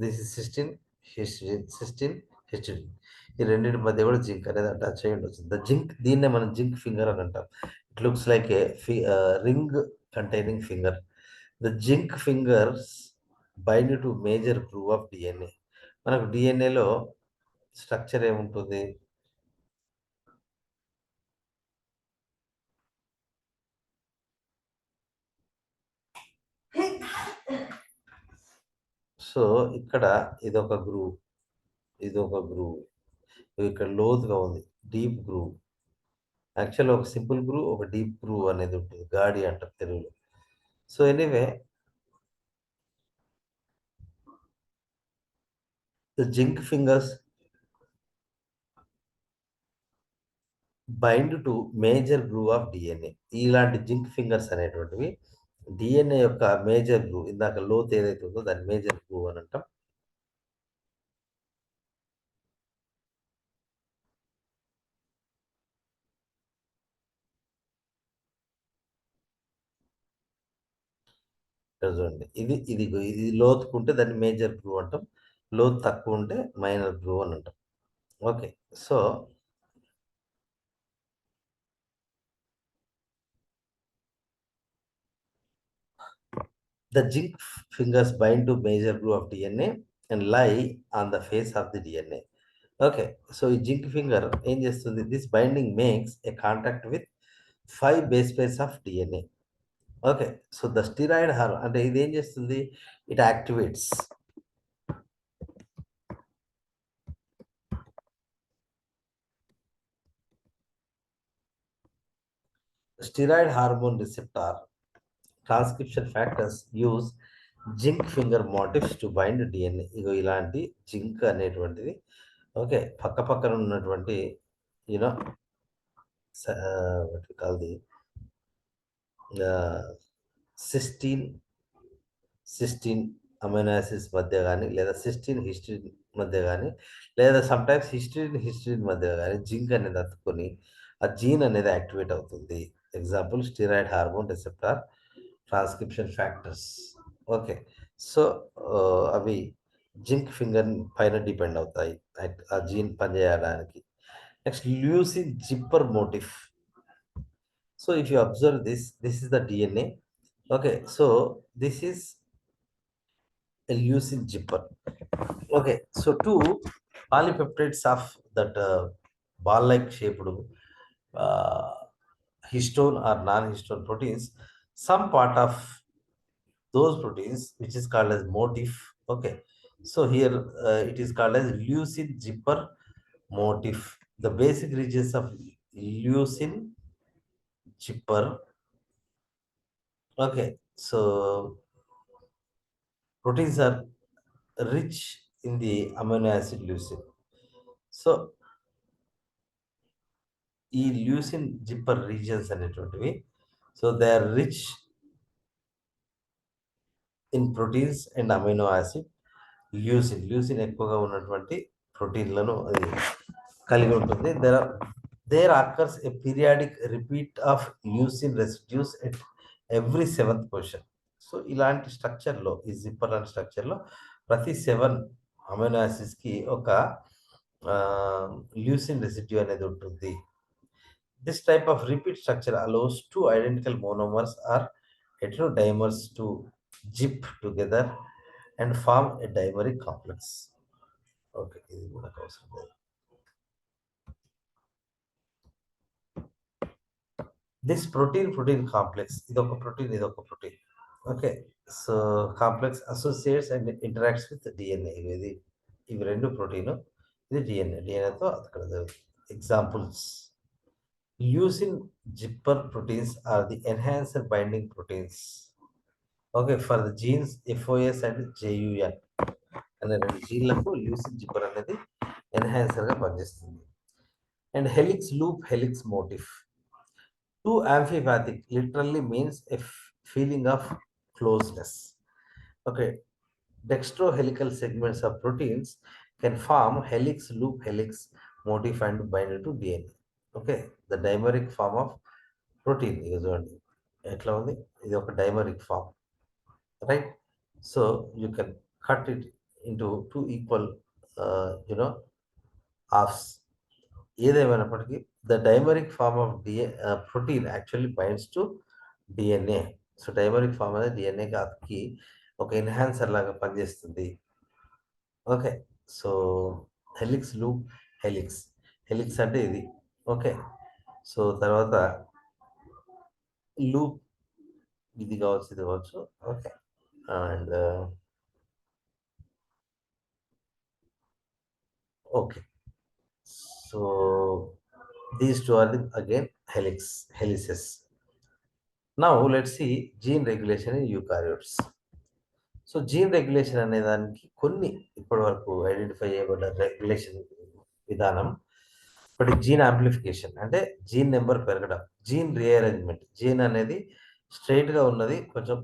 This is cysteine, histidine, cysteine, histidine. ఈ రెండింటి మధ్య కూడా zinc అనేది attach అయ్యి ఉండొచ్చు. The zinc, దీన్నే మనం zinc finger అని అంటాం. It looks like A ring containing finger. The zinc fingers bind to major groove of DNA. మనకు డిఎన్ఏలో స్ట్రక్చర్ ఏముంటుంది? సో ఇక్కడ ఇదొక గ్రూవ్, ఇదొక గ్రూవ్, ఇక్కడ లోతుగా ఉంది, డీప్ గ్రూవ్. యాక్చువల్ ఒక సింపుల్ గ్రూవ్, ఒక డీప్ గ్రూవ్ అనేది ఉంటుంది, గాడి అంటారు తెలుగులో. So anyway, the zinc fingers bind to major groove of DNA. ఇలాంటి జింక్ ఫింగర్స్ అనేటువంటివి డిఎన్ఏ యొక్క మేజర్ గ్రూవ్, ఇందాక లోతు ఏదైతే ఉందో దాన్ని మేజర్ గ్రూవ్ అని అంటాం. చూడండి, ఇది లోతుకుంటే దాన్ని మేజర్ గ్రూవ్ అంటాం, లోతు తక్కువ ఉంటే మైనర్ గ్రూవ్ అని అంటాం. Okay. So the zinc fingers bind to major groove of DNA and lie on the face of the DNA. Okay. So ఈ జింక్ ఫింగర్ ఏం చేస్తుంది? This binding makes a contact with 5 base pairs of DNA. Okay. So the steroid అంటే ఇది ఏం చేస్తుంది? It activates steroid hormone receptor transcription factors use zinc finger motifs to bind DNA. ఇగో ఇలాంటి zinc అనేటువంటిది, okay, పక్క పక్కన ఉన్నటువంటి you know what we call the cysteine cysteine amino acids మధ్య కానీ, లేదా సిస్టీన్ హిస్టిడిన్ మధ్య కానీ, లేదా సమ్టైమ్స్ హిస్టిడిన్ మధ్య కానీ జింక్ అనేది అతుక్కొని ఆ జీన్ అనేది యాక్టివేట్ అవుతుంది. Example steroid hormone receptor transcription factors. Okay. So అవి జింక్ ఫింగర్ పైన డిపెండ్ అవుతాయి ఆ జీన్ పనిచేయడానికి. Next, leucine zipper motif. So if you observe this is the DNA. Okay, so this is a leucine zipper. Okay, so two polypeptides of that ball-like shaped uh, histone or non-histone proteins, some part of those proteins which is called as motif. Okay, so here it is called as leucine zipper motif. The basic regions of leucine zipper. Okay, so proteins are rich in the amino acid leucine. So ఈ leucine zipper regions అనేటువంటివి, so they are rich in proteins and amino acid leucine ఎక్కువగా ఉన్నటువంటి ప్రోటీన్లను అది కలిగి ఉంటుంది. There occurs a periodic repeat of leucine residues at every seventh position. So ఇలాంటి స్ట్రక్చర్లో, ఈ జిప్పర్ లాంటి స్ట్రక్చర్లో ప్రతి 7 అమైనో యాసిడ్స్కి ఒక ల్యూసిన్ రెసిడ్యూ అనేది ఉంటుంది. This type of repeat structure allows two identical monomers or heterodimers to zip together and form a dimeric complex. Okay, ఇది మనకు అవసరం లేదు. This protein complex, ఇదొక protein. Okay, so complex associates and interacts with DNA. ఇవి రెండు protein, ఇది డిఎన్ఏతో అక్కడ examples. Leucine zipper proteins are the enhancer binding proteins. Okay, for the genes FOS and JUN అనే రెండు జీన్లకు ల్యూసిన్ జిప్పర్ అనేది ఎన్హాన్సర్గా పనిచేస్తుంది. And helix loop, helix motif. Two amphipathic literally means a feeling of closeness. Okay, dextrohelical segments of proteins can form helix loop, helix motif and bind to DNA. Okay, the dimeric form of protein ఇక చూడండి ఎట్లా ఉంది, ఇది ఒక dimeric form, right? So you can cut it into 2 equal halves. ఏదేమైనప్పటికీ the dimeric form of protein actually binds to DNA. So dimeric form అనేది డిఎన్ఏకి ఒక ఎన్హాన్సర్ లాగా పనిచేస్తుంది. Okay, so helix loop, helix అంటే ఇది. ఓకే, సో తర్వాత loop ఇది కావచ్చు. Okay, and okay, so these two are again helices. Now let's see gene regulation in eukaryotes. So gene regulation అనే దానికి కొన్ని ఇప్పటి వరకు ఐడెంటిఫై చేయబడ్డ రెగ్యులేషన్ విధానం. ఒకటి జీన్ యాంప్లిఫికేషన్, అంటే జీన్ నెంబర్ పెరగడం. జీన్ రీఅరేంజ్మెంట్, జీన్ అనేది స్ట్రైట్గా ఉన్నది కొంచెం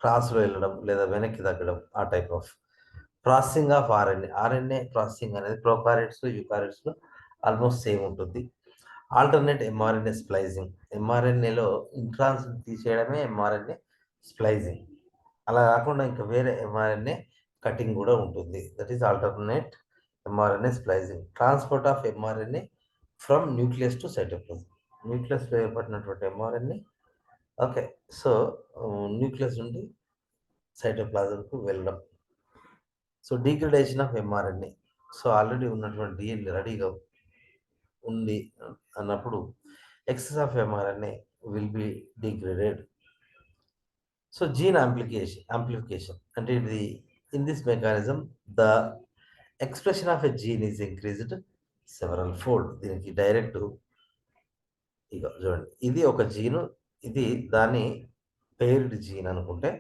క్రాస్లో వెళ్ళడం లేదా వెనక్కి తగ్గడం, ఆ type of processing of RNA processing అనేది ప్రోకారియట్స్లో, యూకారియట్స్లో ఆల్మోస్ట్ సేమ్ ఉంటుంది. ఆల్టర్నేట్ ఎంఆర్ఎన్ఏ స్ప్లైజింగ్, ఎంఆర్ఎన్ఏలో ఇంట్రాన్స్ తీసేయడమే ఎంఆర్ఎన్ఏ స్ప్లైజింగ్. అలా కాకుండా ఇంకా వేరే ఎంఆర్ఎన్ఏ కటింగ్ కూడా ఉంటుంది. That is alternate mRNA splicing. Transport of mRNA from nucleus to cytoplasm, న్యూక్లియస్లో ఏర్పడినటువంటి ఎంఆర్ఎన్ఏ, ఓకే, సో న్యూక్లియస్ నుండి సైటోప్లాజంకు వెళ్ళడం. So degradation of mRNA, so already ఉన్నటువంటి డిఎన్ఏ రెడీగా ఉంది అన్నప్పుడు excess of mRNA will be degraded. So gene amplification అంటే ఇది, in this mechanism the expression of a gene is increased several fold. దీనికి డైరెక్ట్ ఇక చూడండి, ఇది ఒక జీను, ఇది దాని పెయిర్డ్ జీన్ అనుకుంటే,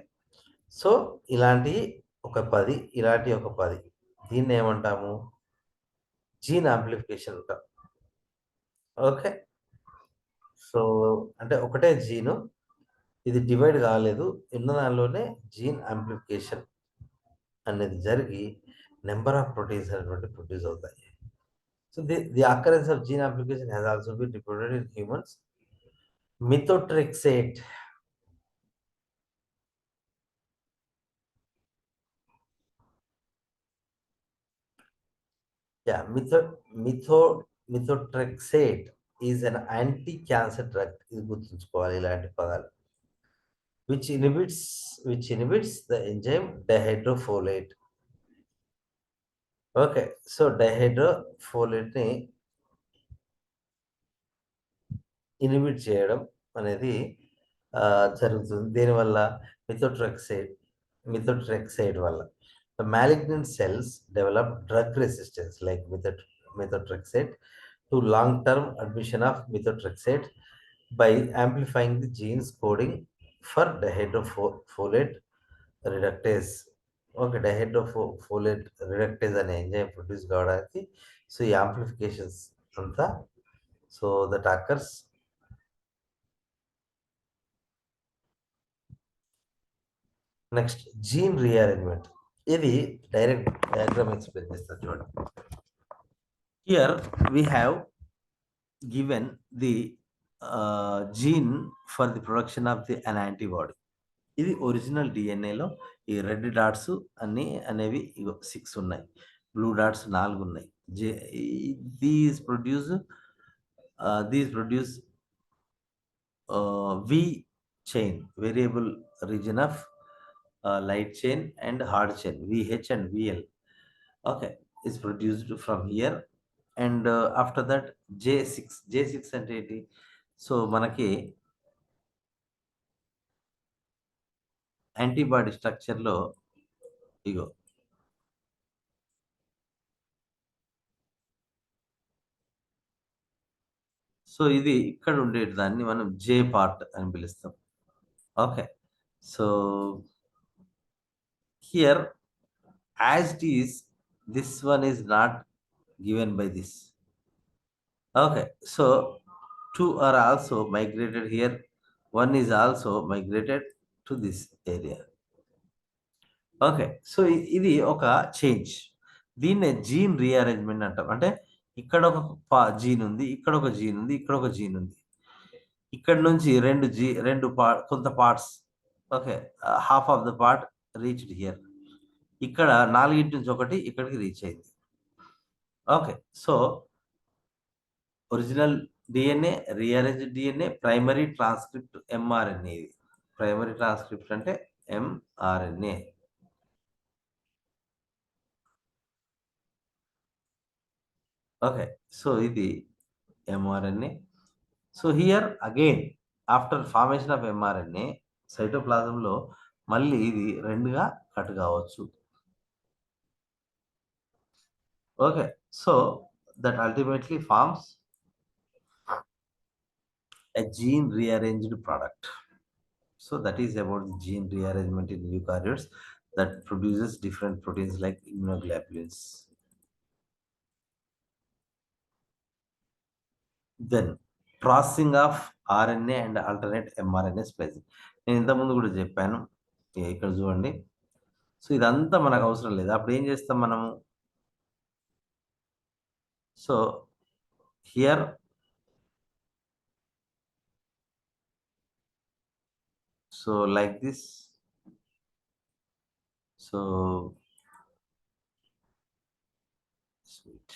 సో ఇలాంటి ఒక 10, ఇలాంటి ఒక 10, దీన్ని ఏమంటాము? జీన్ యాంప్లిఫికేషన్ అంటాం. ఓకే, సో అంటే ఒకటే జీను, ఇది డివైడ్ కాలేదు, ఉన్న దానిలోనే జీన్ యాంప్లిఫికేషన్ అనేది జరిగి నెంబర్ ఆఫ్ ప్రోటీన్స్ అనేటువంటి ప్రొడ్యూస్ అవుతాయి. So the occurrence of gene amplification has also been reported in humans. Methotrexate, methotrexate is an anti cancer drug. ఇది గుర్తుంచుకోవాలి ఇలాంటి పదాలు. which inhibits the enzyme dihydrofolate. Okay, so dihydrofolate ని inhibit చేయడం అనేది జరుగుతుంది. దీనివల్ల మిథోట్రెక్సైడ్ వల్ల the malignant cells develop drug resistance like methotrexate to long-term admission of methotrexate by amplifying the genes coding for dihydrofolate reductase. Okay, dihydrofolate reductase అనే enzyme produce కావడానికి so ఈ amplifications అంతా, so that occurs next gene rearrangement. ఇది direct diagram explain చేస్తారు చూడండి. Here we have given the gene for the production of the an antibody. ఇది original డిఎన్ఏలో ఈ రెడ్ డాట్స్ అన్ని అనేవి ఇగో 6 ఉన్నాయి, బ్లూ డాట్స్ 4 ఉన్నాయి. These produce V chain, variable region of light chain and hard chain, VH and VL. Okay, is produced from here. And after that J6 అంటే ఏంటి? So మనకి యాంటీబాడీ స్ట్రక్చర్లో ఇగో so ఇది ఇక్కడ ఉండే దాన్ని మనం జే పార్ట్ అని పిలుస్తాం. Okay, so here as it is this one is not given by this. Okay, so two are also migrated here. One is also migrated to this area. Okay, so ఇది ఒక change. దీన్నే gene rearrangement అంటాం. అంటే ఇక్కడ ఒక gene ఉంది, ఇక్కడ ఒక జీన్ ఉంది, ఇక్కడ ఒక జీన్ ఉంది. ఇక్కడ నుంచి కొంత parts, okay, half of the part reached here. ఇక్కడ 4 నుంచి ఒకటి ఇక్కడికి రీచ్ అయింది. Okay, so original DNA, rearranged DNA, primary transcript mRNA. ఇది ప్రైమరీ ట్రాన్స్క్రిప్ట్ అంటే ఎంఆర్ఎన్ఏ. ఓకే, సో ఇది mRNA. So here again after formation of mRNA సైటోప్లాజంలో మళ్ళీ ఇది 2గా కట్ కావచ్చు. Okay, so that ultimately forms a gene rearranged product. So that is about the gene rearrangement in eukaryotes that produces different proteins like immunoglobulins. Then processing of RNA and alternate mRNA splicing. నేను ఇంతకుముందు కూడా చెప్పాను, ఇక్కడ చూడండి. So ఇదంతా మనకు అవసరం లేదు. అప్పుడు ఏం చేస్తాం మనము? So here so like this, so sweet.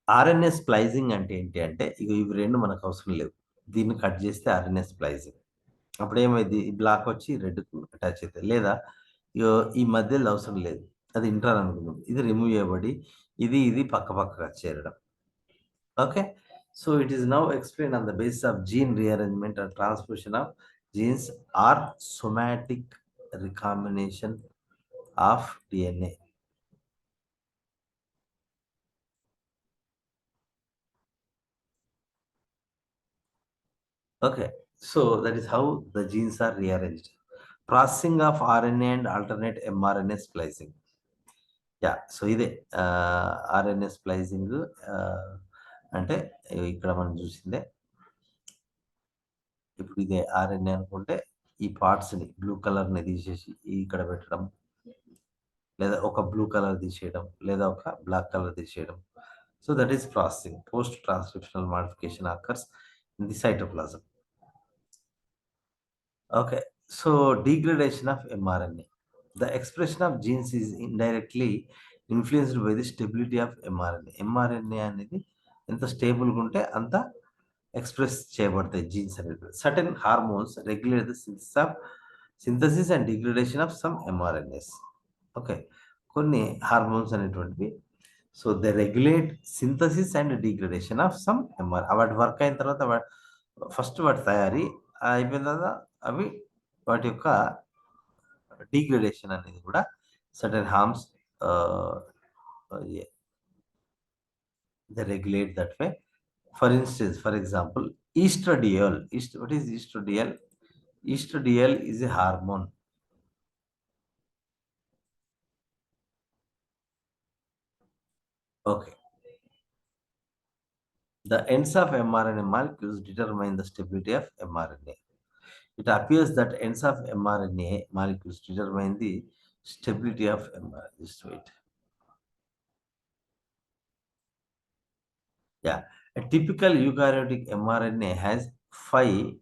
RNA స్ప్లైజింగ్ అంటే ఏంటి అంటే ఇవి 2 మనకు అవసరం లేవు. దీన్ని కట్ చేస్తే ఆర్ఎన్ఏ స్ప్లైజింగ్. అప్పుడు ఏమైంది? ఈ బ్లాక్ వచ్చి రెడ్కు అటాచ్ అవుతుంది. లేదా ఈ మధ్యలో అవసరం లేదు, అది ఇంటర్ అనుకుందాం. ఇది రిమూవ్ చేయబడి ఇది పక్కగా చేరడం. Okay, so it is now explain on the basis of gene rearrangement and transposition of genes or somatic recombination of DNA. Okay, so that is how the genes are rearranged. Processing of RNA and alternate mRNA splicing. Yeah, so ఇదే RNA splicing అంటే ఇక్కడ మనం చూసిందే. ఇప్పుడు ఇదే RNA అనుకుంటే ఈ పార్ట్స్ని blue కలర్ని తీసేసి ఇక్కడ పెట్టడం, లేదా ఒక బ్లూ కలర్ తీసేయడం, లేదా ఒక బ్లాక్ కలర్ తీసేయడం. So that is processing. Post transcriptional modification occurs in the cytoplasm. Okay, so degradation of mRNA. The expression of genes is indirectly influenced by the stability of mRNA. mRNA అనేది ఎంత స్టేబుల్గా ఉంటే అంత express చేయబడతాయి jeans అనేది. Certain hormones regulate the synthesis and degradation of some ఎంఆర్ఎన్ఏస్. Okay, కొన్ని hormones అనేటువంటివి so they regulate synthesis and degradation of some వాటి వర్క్ అయిన తర్వాత ఫస్ట్ వాటి తయారీ అయిపోయిన తర్వాత అవి వాటి యొక్క డిగ్రేడేషన్ అనేది కూడా certain hormones they regulate that way. For instance, for example estradiol. What is estradiol? Estradiol is a hormone. Okay, The ends of mRNA molecules determine the stability of mRNA. It appears that ends of mRNA molecules determine the stability of mRNA. Just wait. Yeah, a typical eukaryotic mRNA has five.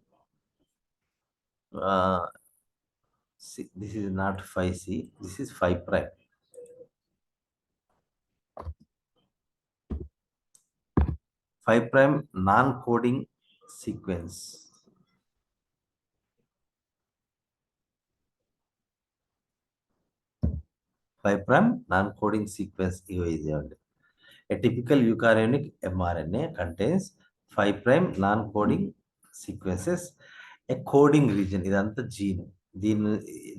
This is not 5C. This is 5 prime. 5 prime non-coding sequence. 5 prime non-coding sequence is a typical eukaryotic mRNA contains 5 prime non-coding sequences. A coding region ఇదంతా gene దీని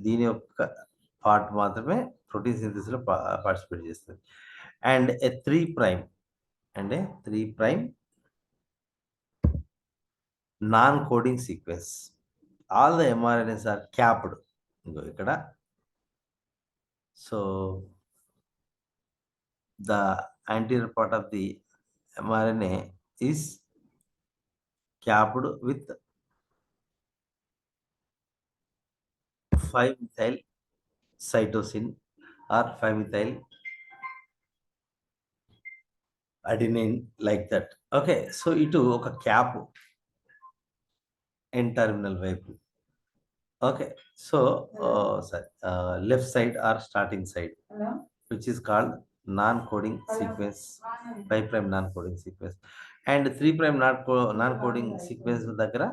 దీని యొక్క part మాత్రమే protein synthesis లో participate చేస్తుంది. And A 3 prime and A 3 prime non-coding sequence. All the mRNAs are capped. ఇక్కడ so the anterior part of the mRNA is capped with 5-methyl cytosine or 5-methyl adenine like that. Okay, so ఇటు ఒక cap ఎన్ terminal వైపు. Okay, so sorry, left side or starting side, which is called non-coding sequence, 5 prime non-coding sequence, and 3 prime non-coding sequence దగ్గర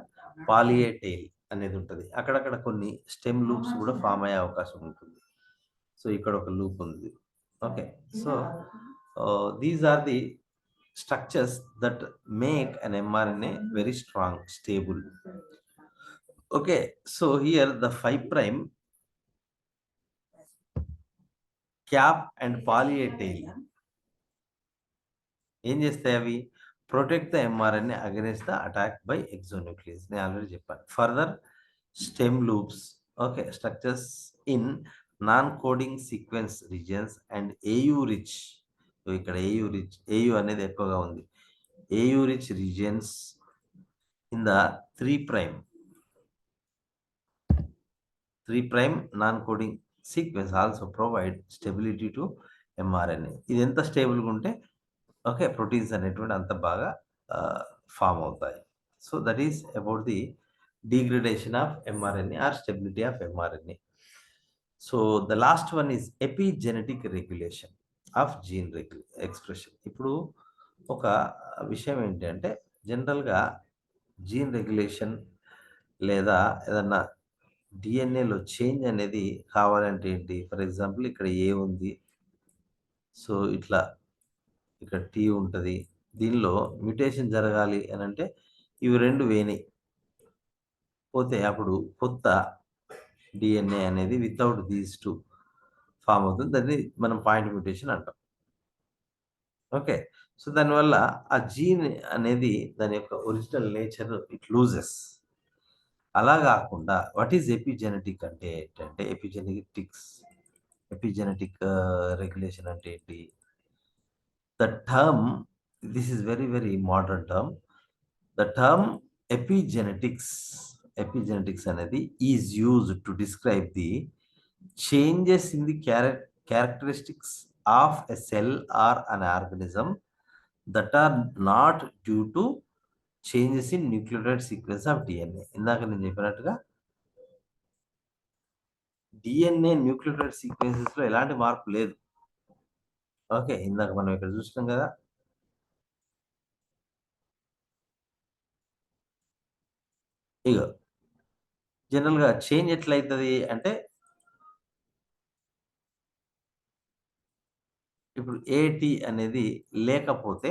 poly ఏ tail అనేది ఉంటుంది. అక్కడక్కడ కొన్ని stem loops కూడా form అయ్యే అవకాశం ఉంటుంది. సో ఇక్కడ ఒక లూప్ ఉంది. Okay, so these are the structures that make an mRNA very strong, stable. Okay, so here the 5 prime cap and poly A tail ఏం చేస్తాయి అవి protect the mRNA against the attack by exonucleases. నేను already చెప్పాను. Further stem loops, okay, structures in non coding sequence regions and AU rich. ఇక్కడ AU అనేది ఎక్కువగా ఉంది. AU rich regions in the 3 prime non coding sequence also provide stability to mRNA. ఇది ఎంత స్టేబుల్గా ఉంటే ఓకే ప్రోటీన్స్ అనేటువంటి అంత బాగా ఫామ్ అవుతాయి. So that is about the degradation of mRNA or stability of mRNA. So the last one is epigenetic regulation of gene expression. ఇప్పుడు ఒక విషయం ఏంటంటే జనరల్గా జీన్ రెగ్యులేషన్ లేదా ఏదన్నా డిఎన్ఏలో చేంజ్ అనేది కావాలంటే ఏంటి? ఫర్ ఎగ్జాంపుల్ ఇక్కడ ఏ ఉంది, సో ఇట్లా ఇక్కడ టీ ఉంటుంది. దీనిలో మ్యూటేషన్ జరగాలి అని అంటే ఇవి రెండు వేణి పోతే అప్పుడు కొత్త డిఎన్ఏ అనేది వితౌట్ దీస్ టూ ఫామ్ అవుతుంది. దాన్ని మనం పాయింట్ మ్యూటేషన్ అంటాం. ఓకే, సో దానివల్ల ఆ జీన్ అనేది దాని యొక్క ఒరిజినల్ నేచర్ ఇట్ లూజెస్. అలా కాకుండా వాట్ ఈజ్ ఎపిజెనెటిక్ అంటే ఏంటంటే ఎపిజెనెటిక్ రెగ్యులేషన్ అంటే ఏంటి? The term, this is very, very modern term. The term epigenetics అనేది is used to describe the changes in the characteristics of a cell or an organism that are not due to changes in nucleotide sequence of DNA. ఇందాక నేను చెప్పినట్టుగా DNA nucleotide sequences లో ఎలాంటి మార్పు లేదు. Okay, ఇందాక మనం ఇక్కడ చూస్తాం కదా, ఇగో జనరల్గా చేంజ్ ఎట్లయితుంది అంటే ఇప్పుడు ఏటి అనేది లేకపోతే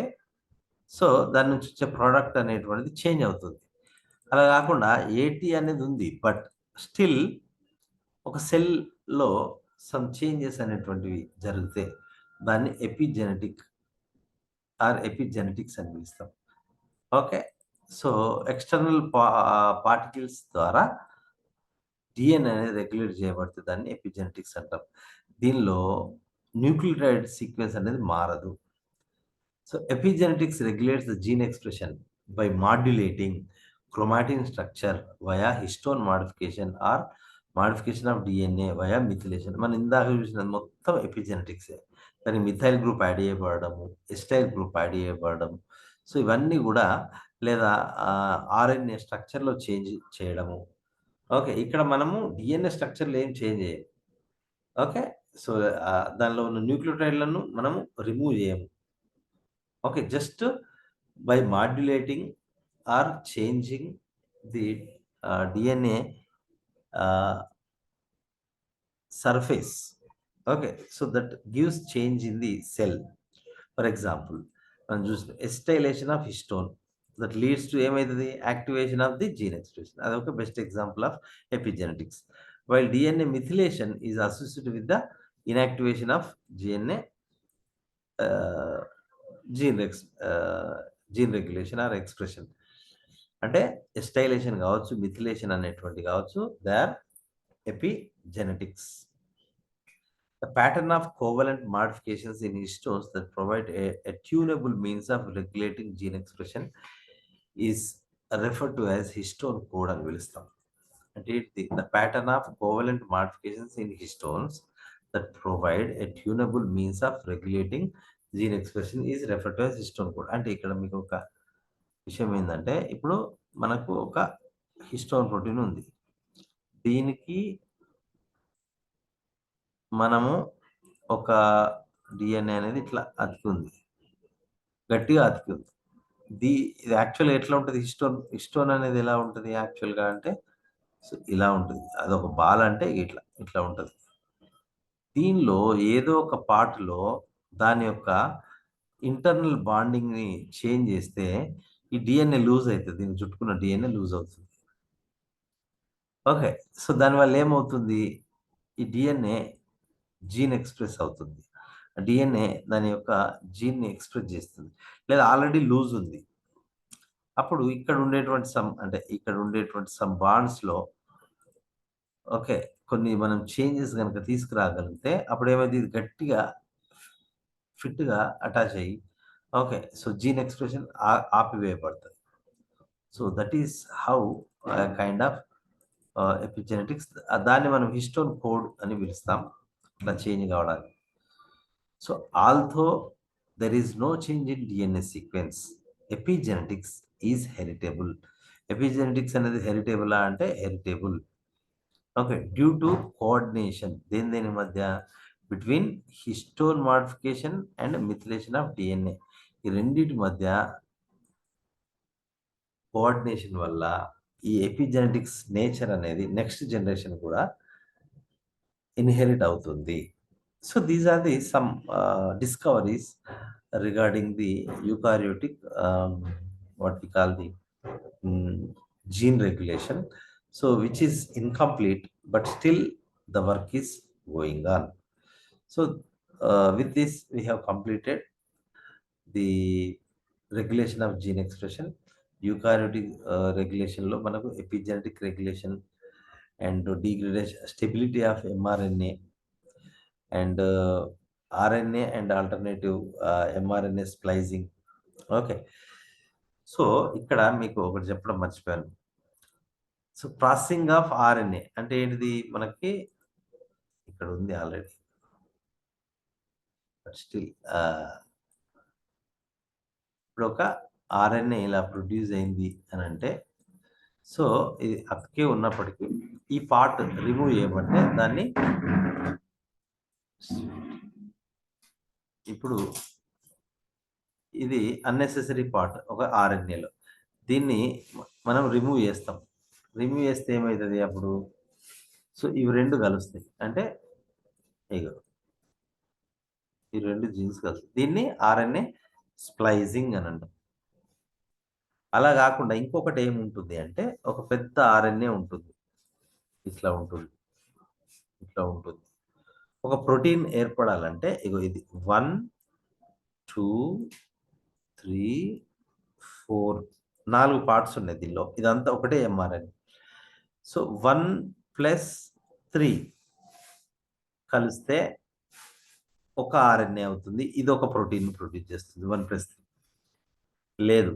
సో దాని నుంచి వచ్చే ప్రోడక్ట్ అనేటువంటిది చేంజ్ అవుతుంది. అలా కాకుండా ఏటి అనేది ఉంది బట్ స్టిల్ ఒక సెల్లో సమ్ చేంజెస్ అనేటువంటివి జరిగితే దాన్ని ఎపిజెనెటిక్స్ అని పిలుస్తాం. ఓకే, సో ఎక్స్టర్నల్ పార్టికల్స్ ద్వారా డిఎన్ఏ అనేది రెగ్యులేట్ చేయబడితే దాన్ని ఎపిజెనెటిక్స్ అంటాం. దీనిలో న్యూక్లియోటైడ్ సీక్వెన్స్ అనేది మారదు. So epigenetics regulates the gene expression by modulating chromatin structure via histone modification or modification of DNA via methylation. మనం ఇందాక చూసినది మొత్తం ఎపిజెనెటిక్సే. కానీ మిథైల్ గ్రూప్ యాడ్ చేయబడము, ఎస్టైల్ గ్రూప్ యాడ్ చేయబడము. సో ఇవన్నీ కూడా లేదా ఆర్ఎన్ఏ స్ట్రక్చర్లో చేంజ్ చేయడము. ఓకే, ఇక్కడ మనము డిఎన్ఏ స్ట్రక్చర్లో ఏం చేంజ్ చేయం. ఓకే, సో దానిలో ఉన్న న్యూక్లియోటైడ్లను మనము రిమూవ్ చేయము. Okay, just by modulating or changing the DNA surface. Okay, so that gives change in the cell. For example, acetylation of histone that leads to the activation of the gene expression. That's the best example of epigenetics. While DNA methylation is associated with the inactivation of DNA gene regulation or expression. అంటే ఎస్టైలేషన్ కావచ్చు, methylation అనేటువంటి కావచ్చు, they are epigenetics. The pattern of covalent modifications in histones that provide a tunable means of regulating gene expression is referred to as histone code అని పిలుస్తాం. అంటే the pattern of covalent modifications in histones that provide a tunable means of regulating gene expression is referred to as histone code. అంటే ఇక్కడ మీకు ఒక విషయం ఏంటంటే, ఇప్పుడు మనకు ఒక హిస్టోన్ ప్రోటీన్ ఉంది. దీనికి మనము ఒక డిఎన్ఏ అనేది ఇట్లా అతికి ఉంది, గట్టిగా అతికి ఉంది. ఇది యాక్చువల్గా ఎట్లా ఉంటుంది? హిస్టోన్ అనేది ఎలా ఉంటుంది యాక్చువల్గా అంటే, సో ఇలా ఉంటుంది. అదొక బాల్ అంటే ఇట్లా ఇట్లా ఉంటుంది. దీనిలో ఏదో ఒక పార్ట్లో దాని యొక్క ఇంటర్నల్ బాండింగ్ని చేంజ్ చేస్తే ఈ డిఎన్ఏ లూజ్ అవుతుంది. దీన్ని చుట్టుకున్న డిఎన్ఏ లూజ్ అవుతుంది. ఓకే, సో దానివల్ల ఏమవుతుంది? ఈ డిఎన్ఏ జీన్ ఎక్స్ప్రెస్ అవుతుంది. డిఎన్ఏ దాని యొక్క జీన్ని ఎక్స్ప్రెస్ చేస్తుంది. లేదా ఆల్రెడీ లూజ్ ఉంది, అప్పుడు ఇక్కడ ఉండేటువంటి సమ్ బాండ్స్లో ఓకే కొన్ని మనం చేంజెస్ కనుక తీసుకురాగలిగితే అప్పుడు ఏమైంది? ఇది గట్టిగా ఫిట్గా అటాచ్ అయ్యి ఓకే, సో జీన్ ఎక్స్ప్రెషన్ ఆపివేయబడుతుంది. So that is how kind of epigenetics. దాన్ని మనం హిస్టోన్ కోడ్ అని పిలుస్తాం, ఇట్లా చేంజ్ కావడానికి. So although there is no change in DNA sequence, epigenetics is heritable. Epigenetics అనేది హెరిటబులా అంటే heritable. Okay, due to coordination దేని మధ్య, between histone modification and methylation of DNA. ఈ రెండింటి మధ్య కోఆర్డినేషన్ వల్ల ఈ ఎపిజెనెటిక్స్ నేచర్ అనేది నెక్స్ట్ జనరేషన్ కూడా ఇన్హెరిట్ అవుతుంది. So these are the some discoveries regarding the eukaryotic what we call the gene regulation, so which is incomplete, but still the work is going on. So with this we have completed the regulation of gene expression. Eukaryotic regulation lo manaku epigenetic regulation and degradation, stability of mRNA and RNA and alternative mRNA splicing. Okay, so ఇక్కడ మీకు ఒకటి చెప్పడం మర్చిపోయాను. So processing of RNA అంటే ఏంటిది? మనకి ఇక్కడ ఉంది ఆల్రెడీ, బట్ స్టిల్ ఇప్పుడు ఒక ఆర్ఎన్ఏ ఇలా ప్రొడ్యూస్ అయింది అని అంటే, సో ఇది అతికే ఉన్నప్పటికీ ఈ పార్ట్ రిమూవ్ చేయబడితే దాన్ని ఇప్పుడు ఇది అన్నెసెసరీ పార్ట్ ఒక ఆర్ఎన్ఏలో, దీన్ని మనం రిమూవ్ చేస్తాం. రిమూవ్ చేస్తే ఏమవుతుంది అప్పుడు? సో ఇవి రెండు కలుస్తాయి, అంటే ఇగో ఈ రెండు జీన్స్ కలుస్తాయి. దీన్ని ఆర్ఎన్ఏ స్ప్లైజింగ్ అని అంటాం. అలా కాకుండా ఇంకొకటి ఏముంటుంది అంటే, ఒక పెద్ద ఆర్ఎన్ఏ ఉంటుంది, ఇట్లా ఉంటుంది, ఇట్లా ఉంటుంది. ఒక ప్రోటీన్ ఏర్పడాలంటే ఇగో ఇది 1 2 3 4 4 పార్ట్స్ ఉన్నాయి దీనిలో. ఇదంతా ఒకటే ఎంఆర్ఎన్ఏ. సో 1 + 3 కలిస్తే ఒక ఆర్ఎన్ఏ అవుతుంది, ఇది ఒక ప్రోటీన్ ప్రొడ్యూస్ చేస్తుంది 1+3. లేదు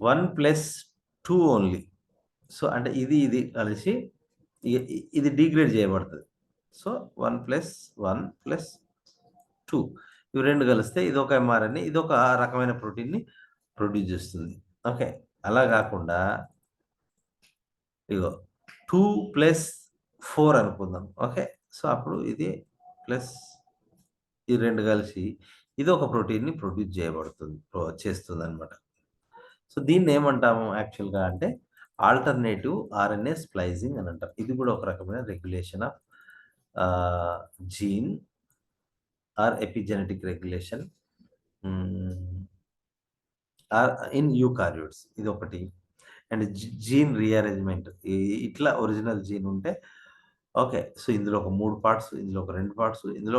1+2 ఓన్లీ. సో అంటే ఇది కలిసి ఇది డిగ్రేడ్ చేయబడుతుంది. సో 1+1+2 ఇవి రెండు కలిస్తే ఇది ఒక ఎంఆర్ఎన్ఏ, ఇది ఒక రకమైన ప్రోటీన్ని ప్రొడ్యూస్ చేస్తుంది. ఓకే, అలా కాకుండా ఇగో 2+4 అనుకుందాం. ఓకే, సో అప్పుడు ఇది ప్లస్ ఈ రెండు కలిసి ఇది ఒక ప్రోటీన్ని ప్రొడ్యూస్ చేస్తుంది అనమాట. సో దీన్ని ఏమంటాము యాక్చువల్గా అంటే ఆల్టర్నేటివ్ ఆర్ఎన్ఏ స్ప్లైజింగ్ అని అంటారు. ఇది కూడా ఒక రకమైన regulation of gene or epigenetic regulation in eukaryotes, ఇది ఒకటి. అండ్ జీన్ రీఅరేంజ్మెంట్, ఇట్లా ఒరిజినల్ జీన్ ఉంటే ఓకే, సో ఇందులో ఒక 3 పార్ట్స్, ఇందులో ఒక 2 పార్ట్స్, ఇందులో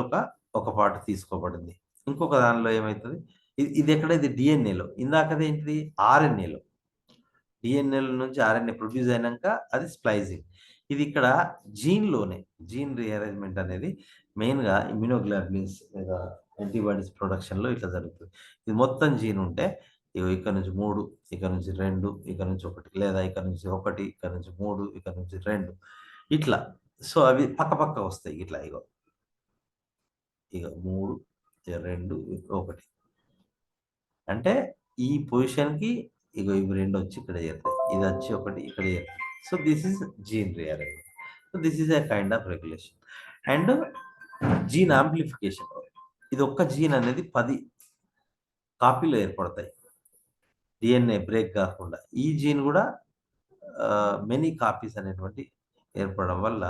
ఒక పార్ట్ తీసుకోబడింది. ఇంకొక దానిలో ఏమవుతుంది, ఇది ఎక్కడ, ఇది డిఎన్ఏలో, ఇందాకది ఏంటిది ఆర్ఎన్ఏలో. డిఎన్ఏల నుంచి ఆర్ఎన్ఏ ప్రొడ్యూస్ అయినాక అది స్ప్లైజింగ్. ఇది ఇక్కడ జీన్లోనే జీన్ రీఅరేంజ్మెంట్ అనేది మెయిన్గా ఇమ్యునోగ్లోబులిన్స్ లేదా యాంటీబాడీస్ ప్రొడక్షన్లో ఇట్లా జరుగుతుంది. ఇది మొత్తం జీన్ ఉంటే ఇక్కడ నుంచి 3, ఇక్కడ నుంచి 2, ఇక్కడ నుంచి 1, లేదా ఇక్కడ నుంచి 1, ఇక్కడ నుంచి 3, ఇక్కడ నుంచి 2, ఇట్లా. సో అవి పక్క వస్తాయి ఇట్లా. ఇగో 3, 2, 1 అంటే ఈ పొజిషన్కి ఇవి 2 వచ్చి ఇక్కడ చేరుతాయి, ఇది వచ్చి 1 ఇక్కడ చేరుతాయి. So this is gene rearrangement. So this is a kind of regulation. And gene amplification, ఇది ఒక్క జీన్ అనేది 10 కాపీలు ఏర్పడతాయి డిఎన్ఏ బ్రేక్ కాకుండా. ఈ జీన్ కూడా మెనీ కాపీస్ అనేటువంటి ఏర్పడడం వల్ల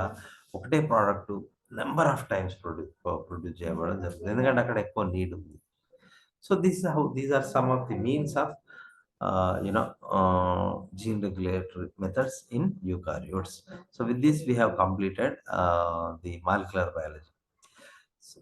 ఒకటే product number of times produce చేయబడడం జరుగుతుంది, ఎందుకంటే అక్కడ ఎక్కువ నీడ్ ఉంది. So these are some of the means of gene regulatory methods in eukaryotes. So with this we have completed the molecular biology. So,